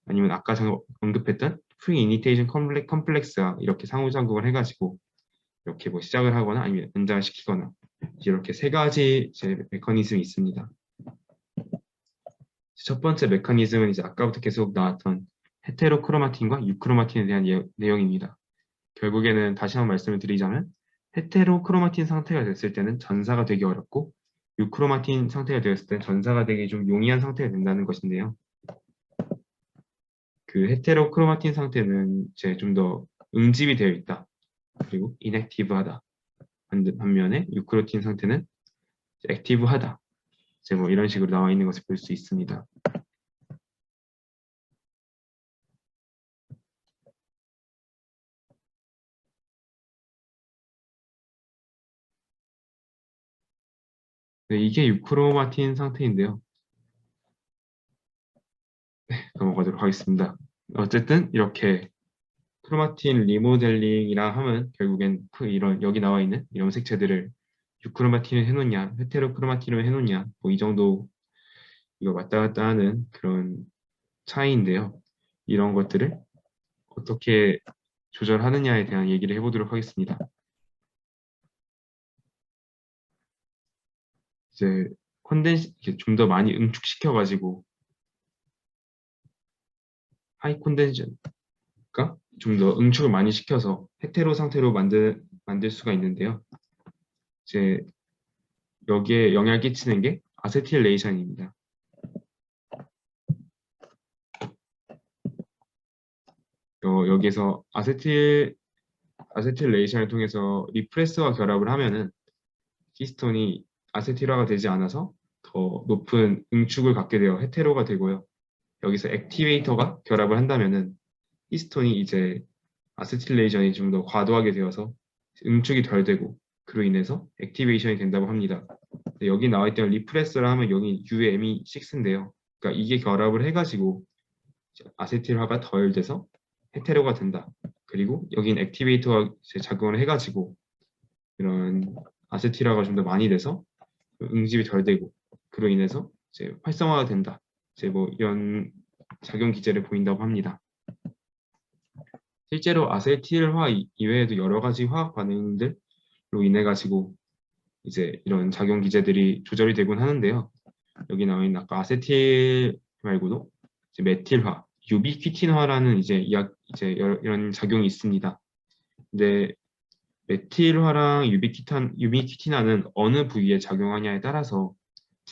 아니면 아까 언급했던 프리이니테이션 컴플렉스와 이렇게 상호작용을 해가지고 이렇게 뭐 시작을 하거나 아니면 연장을 시키거나 이렇게 세 가지 메커니즘이 있습니다. 첫 번째 메커니즘은 이제 아까부터 계속 나왔던 헤테로크로마틴과 유크로마틴에 대한 내용입니다. 결국에는 다시 한번 말씀을 드리자면 헤테로크로마틴 상태가 됐을 때는 전사가 되기 어렵고 유크로마틴 상태가 되었을 때는 전사가 되기 좀 용이한 상태가 된다는 것인데요. 그 헤테로크로마틴 상태는 이제 좀 더 응집이 되어 있다. 그리고 인액티브하다. 반면에 유크로틴 상태는 액티브하다. 이제 뭐 이런 식으로 나와 있는 것을 볼 수 있습니다. 네, 이게 유크로마틴 상태인데요. 넘어가도록 하겠습니다. 어쨌든 이렇게 크로마틴 리모델링이라 하면 결국엔 이런 여기 나와 있는 염색체들을 유크로마틴을 해놓냐, 헤테로크로마틴을 해놓냐, 뭐 이 정도 이거 왔다 갔다 하는 그런 차이인데요. 이런 것들을 어떻게 조절하느냐에 대한 얘기를 해보도록 하겠습니다. 이제 컨덴스 좀 더 많이 응축시켜가지고 하이 콘덴션가 좀 더 응축을 많이 시켜서 헤테로 상태로 만들 수가 있는데요. 이제 여기에 영향을 끼치는 게 아세틸레이션입니다. 여기서 아세틸레이션을 통해서 리프레스와 결합을 하면은 히스톤이 아세틸화가 되지 않아서 더 높은 응축을 갖게 되어 헤테로가 되고요. 여기서 액티베이터가 결합을 한다면은 히스톤이 이제 아세틸레이션이 좀 더 과도하게 되어서 응축이 덜 되고 그로 인해서 액티베이션이 된다고 합니다. 여기 나와 있던 리프레서를 하면 여기 UME6인데요. 그러니까 이게 결합을 해가지고 아세틸화가 덜 돼서 헤테로가 된다. 그리고 여긴 액티베이터가 작용을 해가지고 이런 아세틸화가 좀 더 많이 돼서 응집이 덜 되고 그로 인해서 이제 활성화가 된다. 이제 뭐 이런 작용 기제를 보인다고 합니다. 실제로 아세틸화 이외에도 여러 가지 화학 반응들로 인해 가지고 이제 이런 작용 기제들이 조절이 되곤 하는데요. 여기 나와 있는 아까 아세틸 말고도 이제 메틸화, 유비퀴틴화라는 이제 이런 작용이 있습니다. 근데 메틸화랑 유비퀴틴화는 어느 부위에 작용하냐에 따라서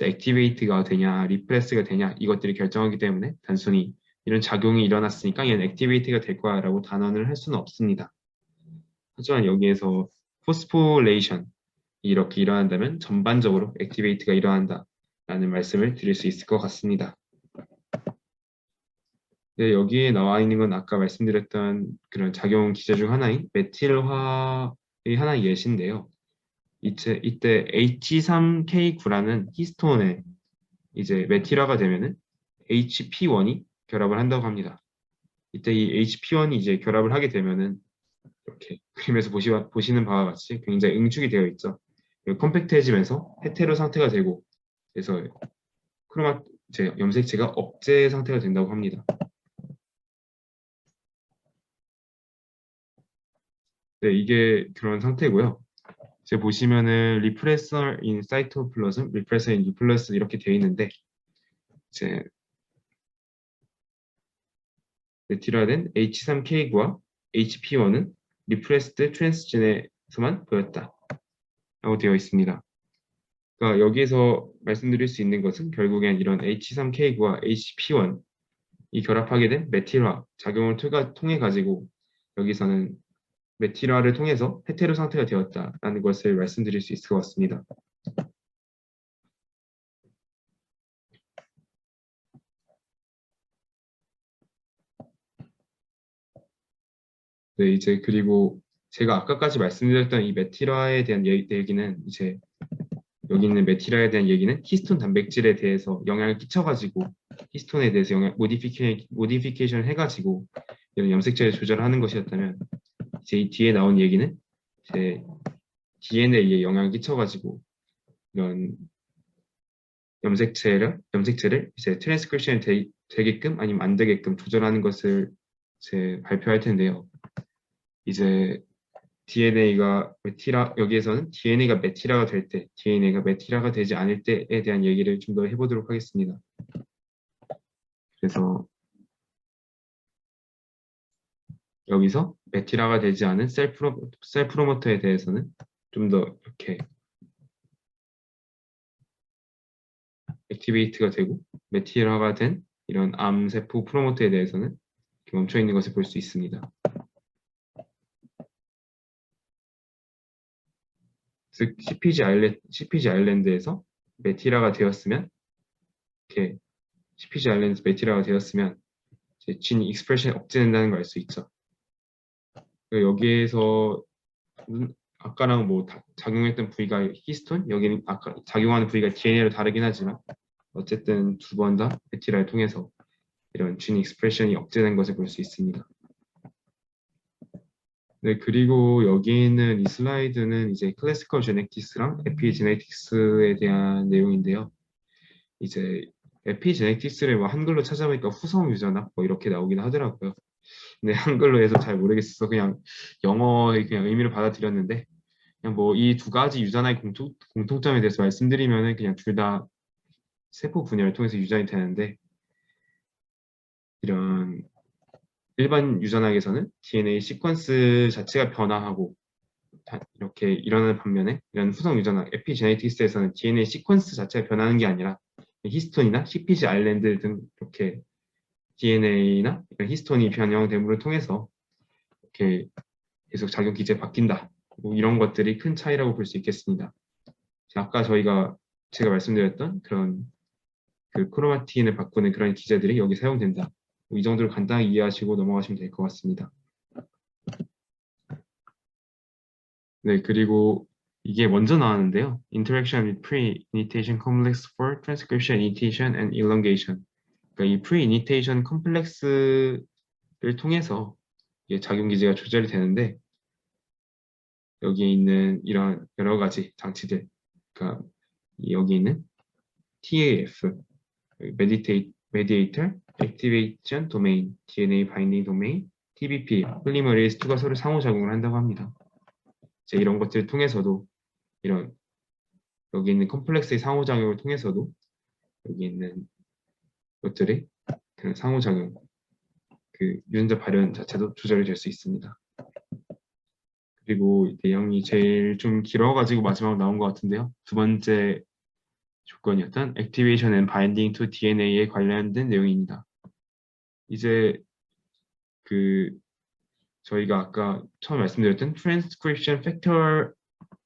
액티베이트가 되냐, 리프레스가 되냐 이것들이 결정하기 때문에 단순히 이런 작용이 일어났으니까 얘는 액티베이트가 될 거야라고 단언을 할 수는 없습니다. 하지만 여기에서 포스포레이션이 이렇게 일어난다면 전반적으로 액티베이트가 일어난다라는 말씀을 드릴 수 있을 것 같습니다. 네, 여기에 나와 있는 건 아까 말씀드렸던 그런 작용 기제 중 하나인 메틸화의 하나의 예시인데요. 이때 H3K9라는 히스톤에 이제 메틸화가 되면은 HP1이 결합을 한다고 합니다. 이때 이 HP1이 이제 결합을 하게 되면은 이렇게 그림에서 보시는 바와 같이 굉장히 응축이 되어 있죠. 컴팩트해지면서 헤테로 상태가 되고 그래서 이제 염색체가 억제 상태가 된다고 합니다. 네, 이게 그런 상태고요. 이제 보시면은 리프레서 인 사이토플라즘, 리프레서 인 뉴클레스 이렇게 되어 있는데 이제 메틸화된 H3K와 HP1은 리프레스드 트랜스진에서만 보였다 라고 되어 있습니다. 그러니까 여기에서 말씀드릴 수 있는 것은 결국엔 이런 H3K와 HP1이 결합하게 된 메틸화 작용을 통해 가지고 여기서는 메틸화를 통해서 헤테로 상태가 되었다라는 것을 말씀드릴 수 있을 것 같습니다. 네, 이제 그리고 제가 아까까지 말씀드렸던 이 메틸화에 대한 얘기는 이제 여기 있는 메틸화에 대한 얘기는 히스톤 단백질에 대해서 영향을 끼쳐가지고 히스톤에 대해서 모디피케이션을 해가지고 이런 염색체를 조절하는 것이었다면 이제 이 뒤에 나온 얘기는 이제 DNA에 영향을 끼쳐가지고 이런 염색체를 이제 트랜스크립션이 되게끔 아니면 안 되게끔 조절하는 것을 이제 발표할 텐데요. 이제 여기에서는 DNA가 메틸화가 될 때, DNA가 메틸화가 되지 않을 때에 대한 얘기를 좀 더 해보도록 하겠습니다. 그래서 여기서 메티라가 되지 않은 셀 프로모터에 대해서는 좀 더 이렇게 액티베이트가 되고, 메티라가 된 이런 암 세포 프로모터에 대해서는 이렇게 멈춰 있는 것을 볼 수 있습니다. 즉 CPG 아일랜드에서 메티라가 되었으면, 이렇게 CPG 아일랜드에서 메티라가 되었으면 이제 진 익스프레션이 억제된다는 걸 알 수 있죠. 여기에서 아까랑 뭐 작용했던 부위가 히스톤, 여기는 아까 작용하는 부위가 DNA로 다르긴 하지만 어쨌든 두 번 다 메티라를 통해서 이런 진 익스프레션이 억제된 것을 볼 수 있습니다. 네, 그리고 여기 있는 이 슬라이드는 이제 클래시컬 제네틱스랑 에피제네틱스에 대한 내용인데요. 이제 에피제네틱스를 뭐 한글로 찾아보니까 후성 유전학 뭐 이렇게 나오긴 하더라고요. 근데 한글로 해서 잘 모르겠어서 그냥 영어의 그냥 의미를 받아들였는데, 그냥 뭐 이 두 가지 유전학의 공통점에 대해서 말씀드리면은 그냥 둘 다 세포 분열을 통해서 유전이 되는데, 이런 일반 유전학에서는 DNA 시퀀스 자체가 변화하고 이렇게 일어나는 반면에, 이런 후성 유전학 에피제네틱스에서는 DNA 시퀀스 자체가 변하는 게 아니라 히스톤이나 CPG 아일랜드 등 이렇게 DNA나 히스톤이 변형됨을 통해서 이렇게 계속 작용 기제가 바뀐다. 뭐 이런 것들이 큰 차이라고 볼 수 있겠습니다. 아까 제가 말씀드렸던 그런 그 크로마틴을 바꾸는 그런 기제들이 여기 사용된다. 뭐이 정도로 간단하게 이해하시고 넘어가시면 될 것 같습니다. 네, 그리고 이게 먼저 나왔는데요. Interaction with pre-initiation complex for transcription, initiation, and elongation. 그러니까 이 pre-initiation complex를 통해서 이게 작용 기제가 조절이 되는데, 여기에 있는 이런 여러 가지 장치들, 그러니까 여기 있는 TAF, Mediator, Activation Domain, DNA Binding Domain, TBP, Polymerase 2가 서로 상호작용을 한다고 합니다. 이제 이런 것들을 통해서도, 이런 여기 있는 컴플렉스의 상호작용을 통해서도 여기 있는 것들의 그런 상호작용, 그 유전자 발현 자체도 조절이 될 수 있습니다. 그리고 내용이 제일 좀 길어가지고 마지막으로 나온 것 같은데요. 두 번째 조건이었던 Activation and Binding to DNA에 관련된 내용입니다. 이제 저희가 아까 처음 말씀드렸던 Transcription Factor,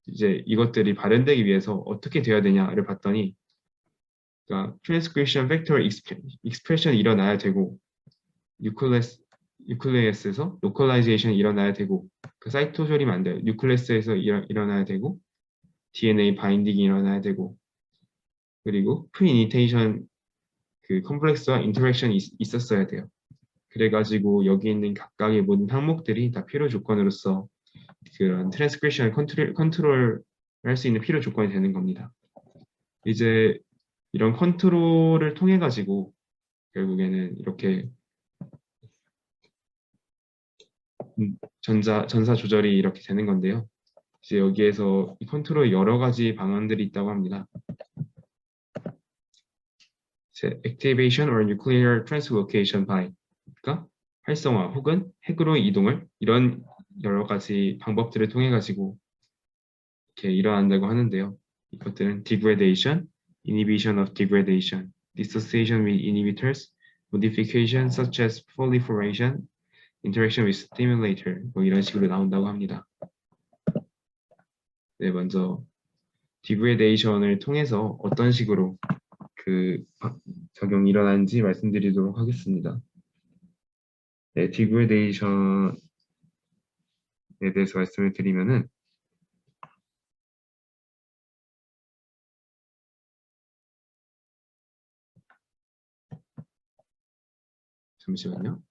이제 이것들이 발현되기 위해서 어떻게 돼야 되냐를 봤더니, 그러니까 Transcription Factor Expression이 일어나야 되고, 뉴클레이스에서 Localization이 일어나야 되고, 그 사이토졸이면 안 돼요. 뉴클레이스에서 일어나야 되고, DNA 바인딩이 일어나야 되고, 그리고 프리니테이션 그 컴플렉스와 인터랙션이 있었어야 돼요. 그래가지고 여기 있는 각각의 모든 항목들이 다 필요 조건으로서 그런 트랜스크리션을 컨트롤 할 수 있는 필요 조건이 되는 겁니다. 이제 이런 컨트롤을 통해 가지고 결국에는 이렇게 전사 조절이 이렇게 되는 건데요. 이제 여기에서 이 컨트롤 여러 가지 방안들이 있다고 합니다. Activation or nuclear translocation by, 그러니까 활성화 혹은 핵으로 이동을, 이런 여러 가지 방법들을 통해 가지고 이렇게 일어난다고 하는데요. 이것들은 degradation, inhibition of degradation, dissociation with inhibitors, modification such as proliferation, interaction with stimulator, 뭐 이런 식으로 나온다고 합니다. 네, 먼저 degradation을 통해서 어떤 식으로 그 작용이 일어나는지 말씀드리도록 하겠습니다. 네, degradation에 대해서 말씀을 드리면은, 잠시만요.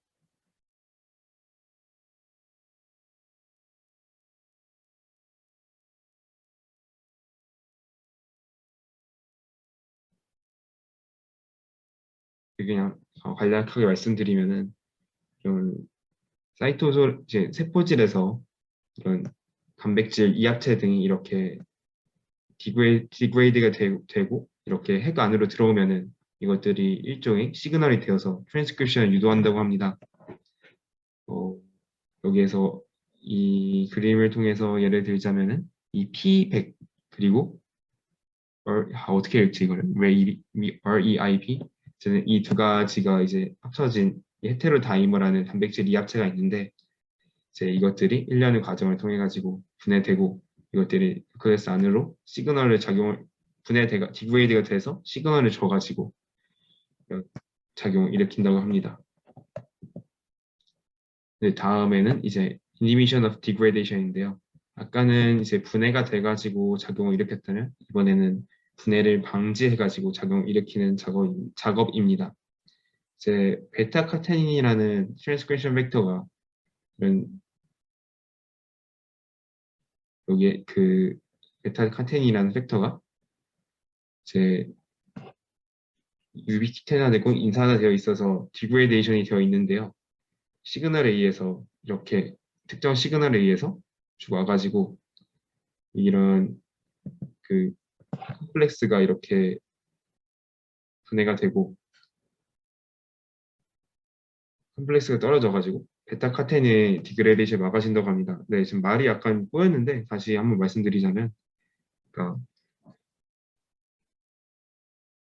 그냥 간략하게 말씀드리면은, 이런 사이토졸, 이제 세포질에서 이런 단백질, 이합체 등이 이렇게 디그레이드가 되고 이렇게 핵 안으로 들어오면은 이것들이 일종의 시그널이 되어서 트랜스크립션을 유도한다고 합니다. 여기에서 이 그림을 통해서 예를 들자면은 이 P100 그리고 어떻게 읽지 이거를 REIP 저는 이 두 가지가 이제 합쳐진 헤테로다이머라는 단백질 이합체가 있는데 이제 이것들이 1년의 과정을 통해 가지고 분해되고 이것들이 뉴클레스 안으로 시그널을 분해되가 디그레이드가 돼서 시그널을 줘가지고 작용을 일으킨다고 합니다. 네, 다음에는 이제 inhibition of degradation인데요. 아까는 이제 분해가 돼가지고 작용을 일으켰다면 이번에는 분해를 방지해가지고 작용을 일으키는 작업입니다. 이제 베타카테닌이라는 트랜스크립션 벡터가 여기에 그 베타카테닌이라는 벡터가 이제 유비키테나되고 인산화되어 있어서 디그레이데이션이 되어 있는데요. 시그널에 의해서 이렇게 특정 시그널에 의해서 쭉 와가지고 이런 그 컴플렉스가 이렇게 분해가 되고 컴플렉스가 떨어져가지고 베타카테닌의 디그레이데이션을 막아진다고 합니다. 네, 지금 말이 약간 꼬였는데 다시 한번 말씀드리자면 그러니까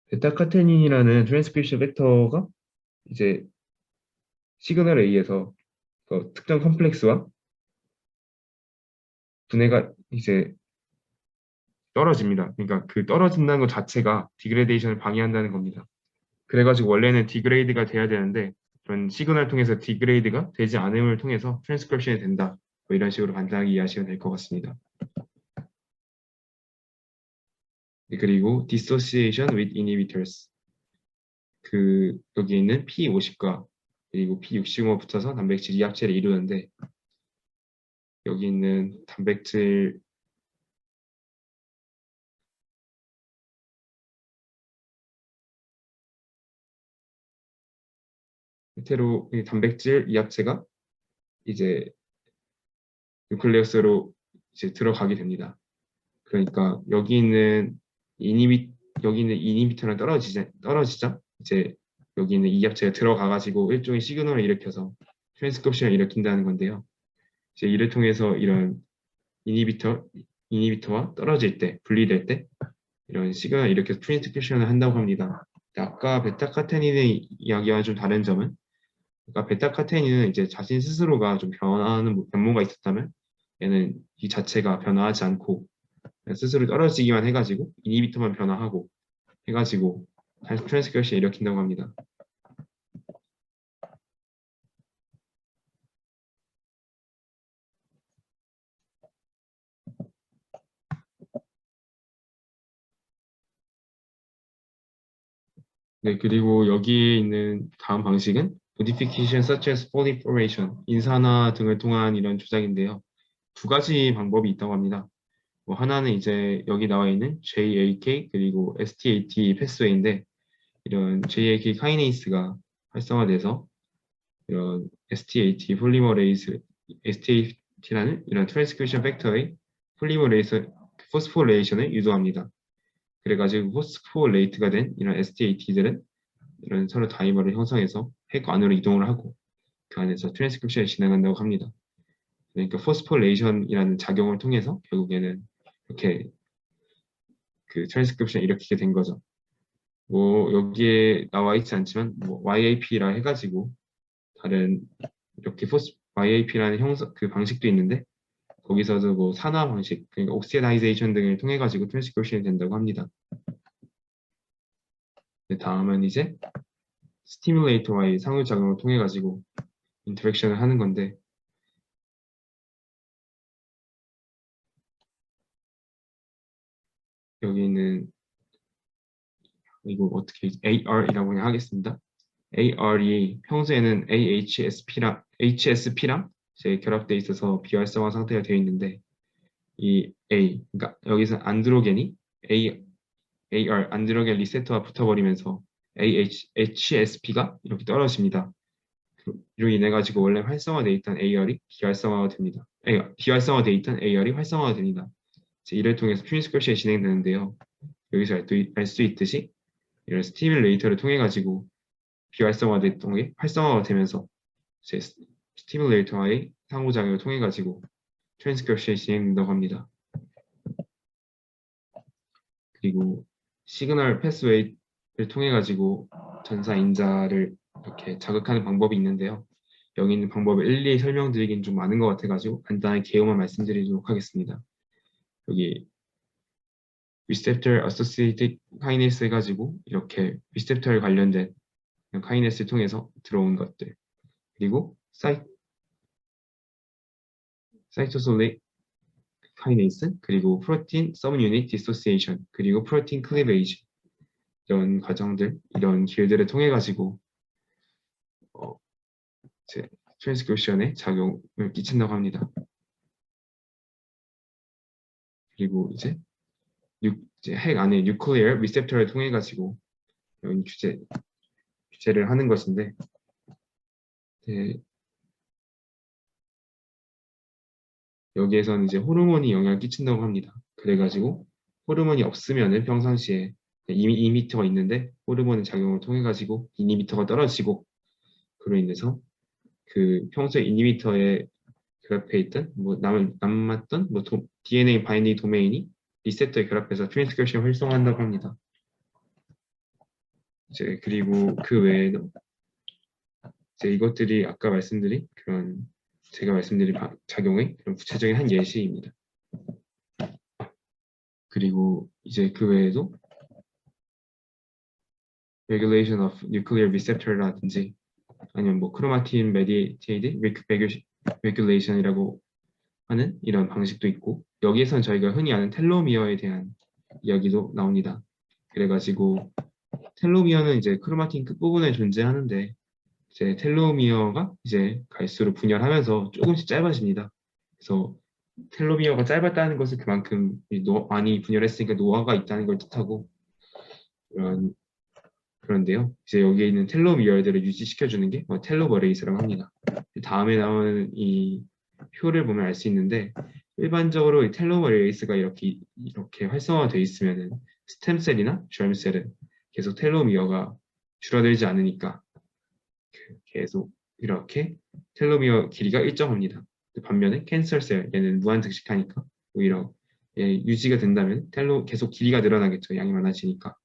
베타카테닌이라는 트랜스크립션 벡터가 이제 시그널에 의해서 특정 컴플렉스와 분해가 이제 떨어집니다. 그러니까 그 떨어진다는 것 자체가 디그레데이션을 방해한다는 겁니다. 그래가지고 원래는 디그레이드가 돼야 되는데 그런 시그널을 통해서 디그레이드가 되지 않음을 통해서 트랜스크립션이 된다. 뭐 이런 식으로 간단하게 이해하시면 될 것 같습니다. 그리고 dissociation with inhibitors 여기 있는 P50과 그리고 P60가 붙어서 단백질 이합체를 이루는데 여기 있는 단백질 단백질 이합체가 이제 뉴클레우스로 이제 들어가게 됩니다. 그러니까 여기 있는 이니비터랑 떨어지자 이제 여기 있는 이합체가 들어가가지고 일종의 시그널을 일으켜서 트랜스크립션을 일으킨다는 건데요. 이제 이를 통해서 이런 이니비터와 떨어질 때, 분리될 때 이런 시그널을 일으켜서 트랜스크립션을 한다고 합니다. 아까 베타카테닌의 이야기와 좀 다른 점은 그러니까 베타카테닌은 이제 자신 스스로가 좀 변화하는 변모가 있었다면 얘는 이 자체가 변화하지 않고 스스로 떨어지기만 해가지고 이니비터만 변화하고 해가지고 다시 트랜스크립션을 일으킨다고 합니다. 네, 그리고 여기에 있는 다음 방식은 modification such as proliferation, 인산화 등을 통한 이런 조작인데요. 두 가지 방법이 있다고 합니다. 뭐 하나는 이제 여기 나와 있는 JAK 그리고 STAT 패스웨이인데 이런 JAK 카이네이스가 활성화돼서 이런 STAT 폴리머레이즈, STAT라는 이런 트랜스크립션 팩터의 포스포레이션을 유도합니다. 그래가지고 포스포레이트가 된 이런 STAT들은 이런 서로 다이머를 형성해서 핵 안으로 이동을 하고 그 안에서 트랜스크립션을 진행한다고 합니다. 그러니까 포스포레이션이라는 작용을 통해서 결국에는 이렇게 그 트랜스크립션을 일으키게 된 거죠. 뭐 여기에 나와 있지 않지만 뭐 YAP라 해가지고 다른 이렇게 YAP라는 그 방식도 있는데 거기서도 뭐 산화 방식, 그러니까 옥시다이제이션 등을 통해 가지고 트랜스크립션이 된다고 합니다. 다음은 이제 스티뮬레이터와의 상호작용을 통해 가지고 인터랙션을 하는 건데 여기는 이거 어떻게 AR이라고 그냥 하겠습니다. AR이 평소에는 HSP랑 이제 결합되어 있어서 비활성화 상태가 되어 있는데 이 그러니까 여기서 안드로겐이 AR 안드로겐 리세터와 붙어버리면서 HSP가 이렇게 떨어집니다. 이로 인해 가지고 원래 활성화되어 있던 AR이 비활성화가 됩니다. 비활성화되어 있던 AR이 활성화가 됩니다. 이를 통해서 트랜스크립션이 진행되는데요. 여기서 알 수 있듯이 이런 스티뮬레이터를 통해 가지고 비활성화됐던 게 활성화가 되면서 이제 스티뮬레이터와의 상호작용을 통해 가지고 트랜스크립션이 진행된다고 합니다. 그리고 시그널 패스웨이를 통해 가지고 전사 인자를 이렇게 자극하는 방법이 있는데요. 여기 있는 방법을 일일이 설명드리긴 좀 많은 것 같아가지고 간단히 개요만 말씀드리도록 하겠습니다. 여기 receptor associated kinase 해가지고 이렇게 리셉터에 관련된 카이네스를 통해서 들어온 것들, 그리고 사이토솔릭 카이네이스, 그리고 프로틴 서브유닛 디소시에이션, 그리고 프로틴 클리베이지, 이런 과정들, 이런 길들을 통해 가지고 트랜스크립션에 작용을 끼친다고 합니다. 그리고 이제 핵 안에 뉴클리어 리셉터를 통해 가지고 여기 규제를 하는 것인데, 네, 여기에서는 이제 호르몬이 영향을 끼친다고 합니다. 그래가지고 호르몬이 없으면은 평상시에 이미터가 있는데 호르몬의 작용을 통해 가지고 이니비터가 떨어지고, 그로 인해서 그 평소에 이니비터에 결합해 있던 남았던 DNA 바인딩 도메인이 리셉터에 결합해서 트랜스크립션 활성화한다고 합니다. 이제 그리고 그 외에도 이제 이것들이 아까 말씀드린 그런 제가 말씀드린 작용의 그런 구체적인 한 예시입니다. 그리고 이제 그 외에도 regulation of nuclear receptor라든지 아니면 chromatin mediated regulation이라고 하는 이런 방식도 있고, 여기에선 저희가 흔히 아는 텔로미어에 대한 이야기도 나옵니다. 그래가지고 텔로미어는 이제 크로마틴 끝부분에 존재하는데, 이제 텔로미어가 이제 갈수록 분열하면서 조금씩 짧아집니다. 그래서 텔로미어가 짧았다는 것은 그만큼 많이 분열했으니까 노화가 있다는 걸 뜻하고, 그런데요, 이제 여기에 있는 텔로미어들을 유지시켜주는 게 텔로머레이스라고 합니다. 다음에 나오는 이 표를 보면 알 수 있는데, 일반적으로 이 텔로머레이스가 이렇게 활성화되어 있으면은 스템셀이나 germ셀은 계속 텔로미어가 줄어들지 않으니까 계속 이렇게 텔로미어 길이가 일정합니다. 반면에 캔서셀, 얘는 무한 증식하니까 오히려 유지가 된다면 계속 길이가 늘어나겠죠. 양이 많아지니까.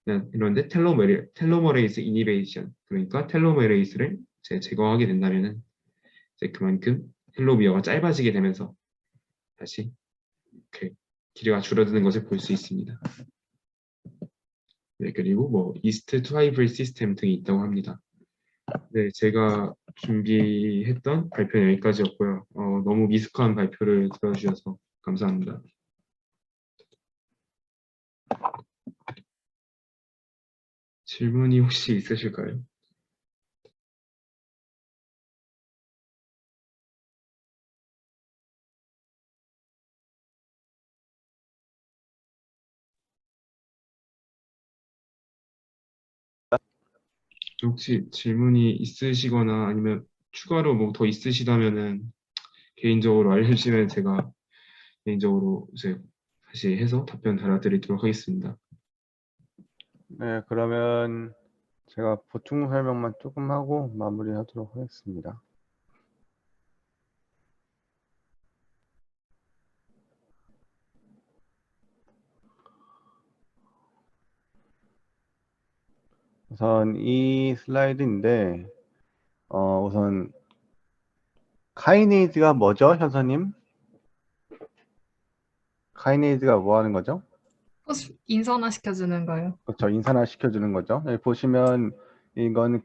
그런데 텔로머레이스 이니베이션, 그러니까 텔로머레이스를 제거하게 된다면은 이제 그만큼 텔로미어가 짧아지게 되면서 다시 이렇게 길이가 줄어드는 것을 볼 수 있습니다. 네, 그리고 이스트 투 하이브리드 시스템 등이 있다고 합니다. 네, 제가 준비했던 발표는 여기까지였고요. 너무 미숙한 발표를 들어주셔서 감사합니다. 질문이 혹시 있으실까요? 혹시 질문이 있으시거나 아니면 추가로 더 있으시다면은 개인적으로 알려주시면 제가 개인적으로 이제 다시 해서 답변 달아드리도록 하겠습니다. 네, 그러면 제가 보충 설명만 조금 하고 마무리하도록 하겠습니다. 우선 이 슬라이드인데, 우선 카이네이즈가 뭐죠, 현서님? 카이네이즈가 뭐 하는 거죠? 인산화 시켜주는 거요. 그렇죠, 인산화 시켜주는 거죠. 여기 보시면 이건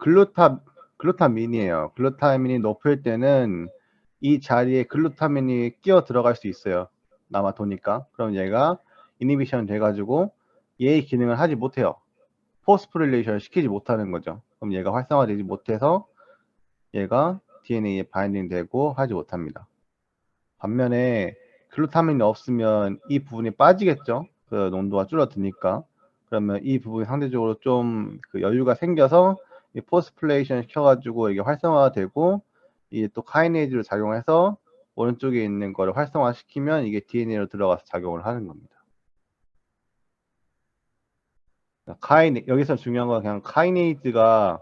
글루타민이에요. 글루타민이 높을 때는 이 자리에 글루타민이 끼어 들어갈 수 있어요. 남아 도니까. 그럼 얘가 이니비션 돼가지고 얘의 기능을 하지 못해요. 포스포릴레이션을 시키지 못하는 거죠. 그럼 얘가 활성화되지 못해서 얘가 DNA에 바인딩 되고 하지 못합니다. 반면에 글루타민이 없으면 이 부분이 빠지겠죠. 그 농도가 줄어드니까. 그러면 이 부분이 상대적으로 좀 그 여유가 생겨서 이 포스플레이션 시켜가지고 이게 활성화가 되고, 이게 또 카이네이즈로 작용해서 오른쪽에 있는 거를 활성화시키면 이게 DNA로 들어가서 작용을 하는 겁니다. 여기서 중요한 건 그냥 카이네이즈가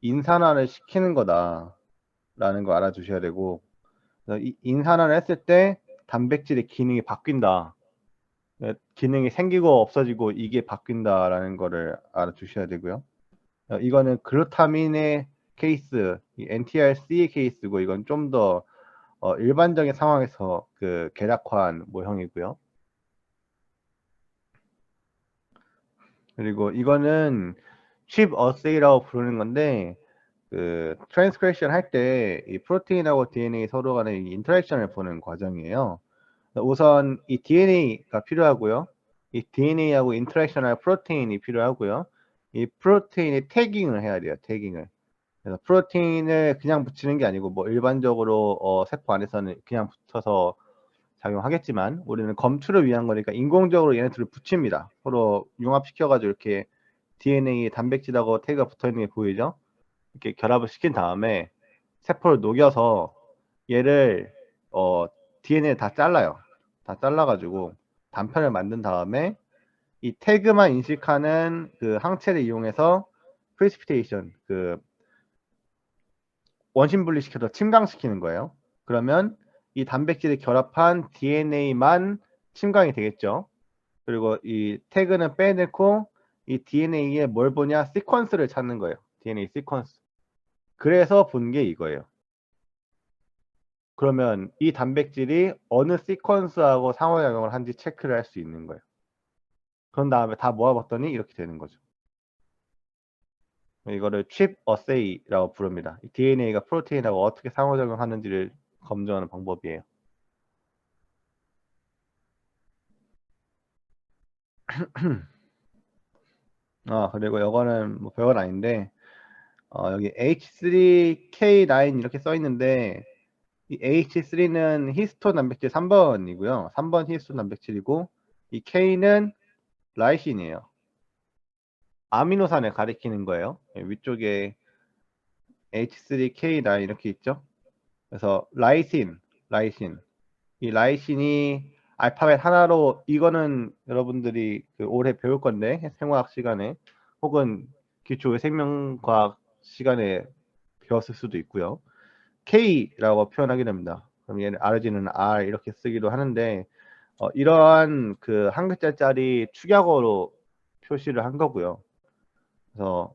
인산화를 시키는 거다라는 거 알아두셔야 되고, 그래서 이 인산화를 했을 때 단백질의 기능이 바뀐다. 기능이 생기고 없어지고 이게 바뀐다라는 거를 알아두셔야 되고요. 이거는 글루타민의 케이스, 이 NTRC의 케이스고, 이건 좀 더 일반적인 상황에서 그 계략화한 모형이고요. 그리고 이거는 칩 어세이라고 부르는 건데, 그 트랜스크립션 할 때 이 프로테인하고 DNA 서로 간의 이 인터랙션을 보는 과정이에요. 우선 이 DNA가 필요하고요. 이 DNA하고 인터랙션할 프로테인이 필요하고요. 이 프로테인의 태깅을 해야 돼요. 태깅을. 그래서 프로테인을 그냥 붙이는 게 아니고, 뭐 일반적으로 세포 안에서는 그냥 붙어서 작용하겠지만, 우리는 검출을 위한 거니까 인공적으로 얘네들을 붙입니다. 서로 융합시켜가지고 이렇게 DNA 단백질하고 태그가 붙어 있는 게 보이죠? 이렇게 결합을 시킨 다음에 세포를 녹여서 얘를 DNA를 다 잘라요. 다 잘라가지고 단편을 만든 다음에 이 태그만 인식하는 그 항체를 이용해서 프리시피테이션, 그 원심 분리시켜서 침강시키는 거예요. 그러면 이 단백질이 결합한 DNA만 침강이 되겠죠. 그리고 이 태그는 빼내고 이 DNA에 뭘 보냐? 시퀀스를 찾는 거예요. DNA 시퀀스. 그래서 본 게 이거예요. 그러면 이 단백질이 어느 시퀀스하고 상호작용을 한지 체크를 할 수 있는 거예요. 그런 다음에 다 모아봤더니 이렇게 되는 거죠. 이거를 칩 어세이라고 부릅니다. DNA가 프로테인하고 어떻게 상호작용하는지를 검증하는 방법이에요. 그리고 이거는 뭐 별건 아닌데, 여기 H3K9 이렇게 써 있는데, 이 H3는 히스톤 단백질 3번이고요. 3번 히스톤 단백질이고, 이 K는 라이신이에요. 아미노산을 가리키는 거예요. 위쪽에 H3K9 이렇게 있죠. 그래서 라이신. 이 라이신이 알파벳 하나로, 이거는 여러분들이 그 올해 배울 건데, 생화학 시간에 혹은 기초 생명과학 시간에 배웠을 수도 있고요. K라고 표현하게 됩니다. 그럼 얘는 아르진은 R 이렇게 쓰기도 하는데, 이러한 그 한 글자짜리 축약어로 표시를 한 거고요. 그래서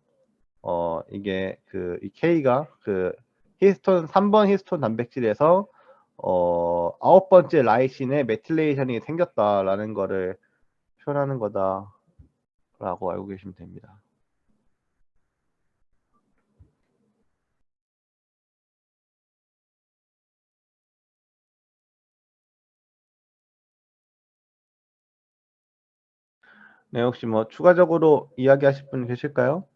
이게 그 이 K가 그 히스톤 3번 히스톤 단백질에서 9번째 라이신의 메틸레이션이 생겼다라는 거를 표현하는 거다라고 알고 계시면 됩니다. 네, 혹시 뭐 추가적으로 이야기하실 분 계실까요?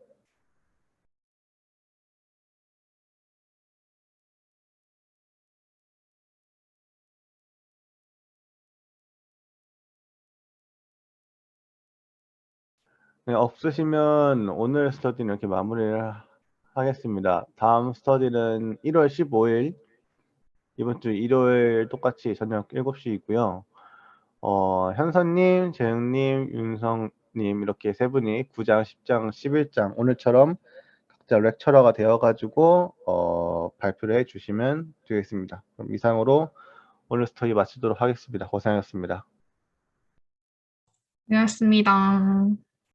네, 없으시면 오늘 스터디는 이렇게 마무리를 하겠습니다. 다음 스터디는 1월 15일, 이번 주 일요일 똑같이 저녁 7시 있고요. 현선님, 재흥님, 윤성님 이렇게 세 분이 9장, 10장, 11장 오늘처럼 각자 렉처러가 되어가지고 발표를 해주시면 되겠습니다. 그럼 이상으로 오늘 스터디 마치도록 하겠습니다. 고생하셨습니다. 고맙습니다.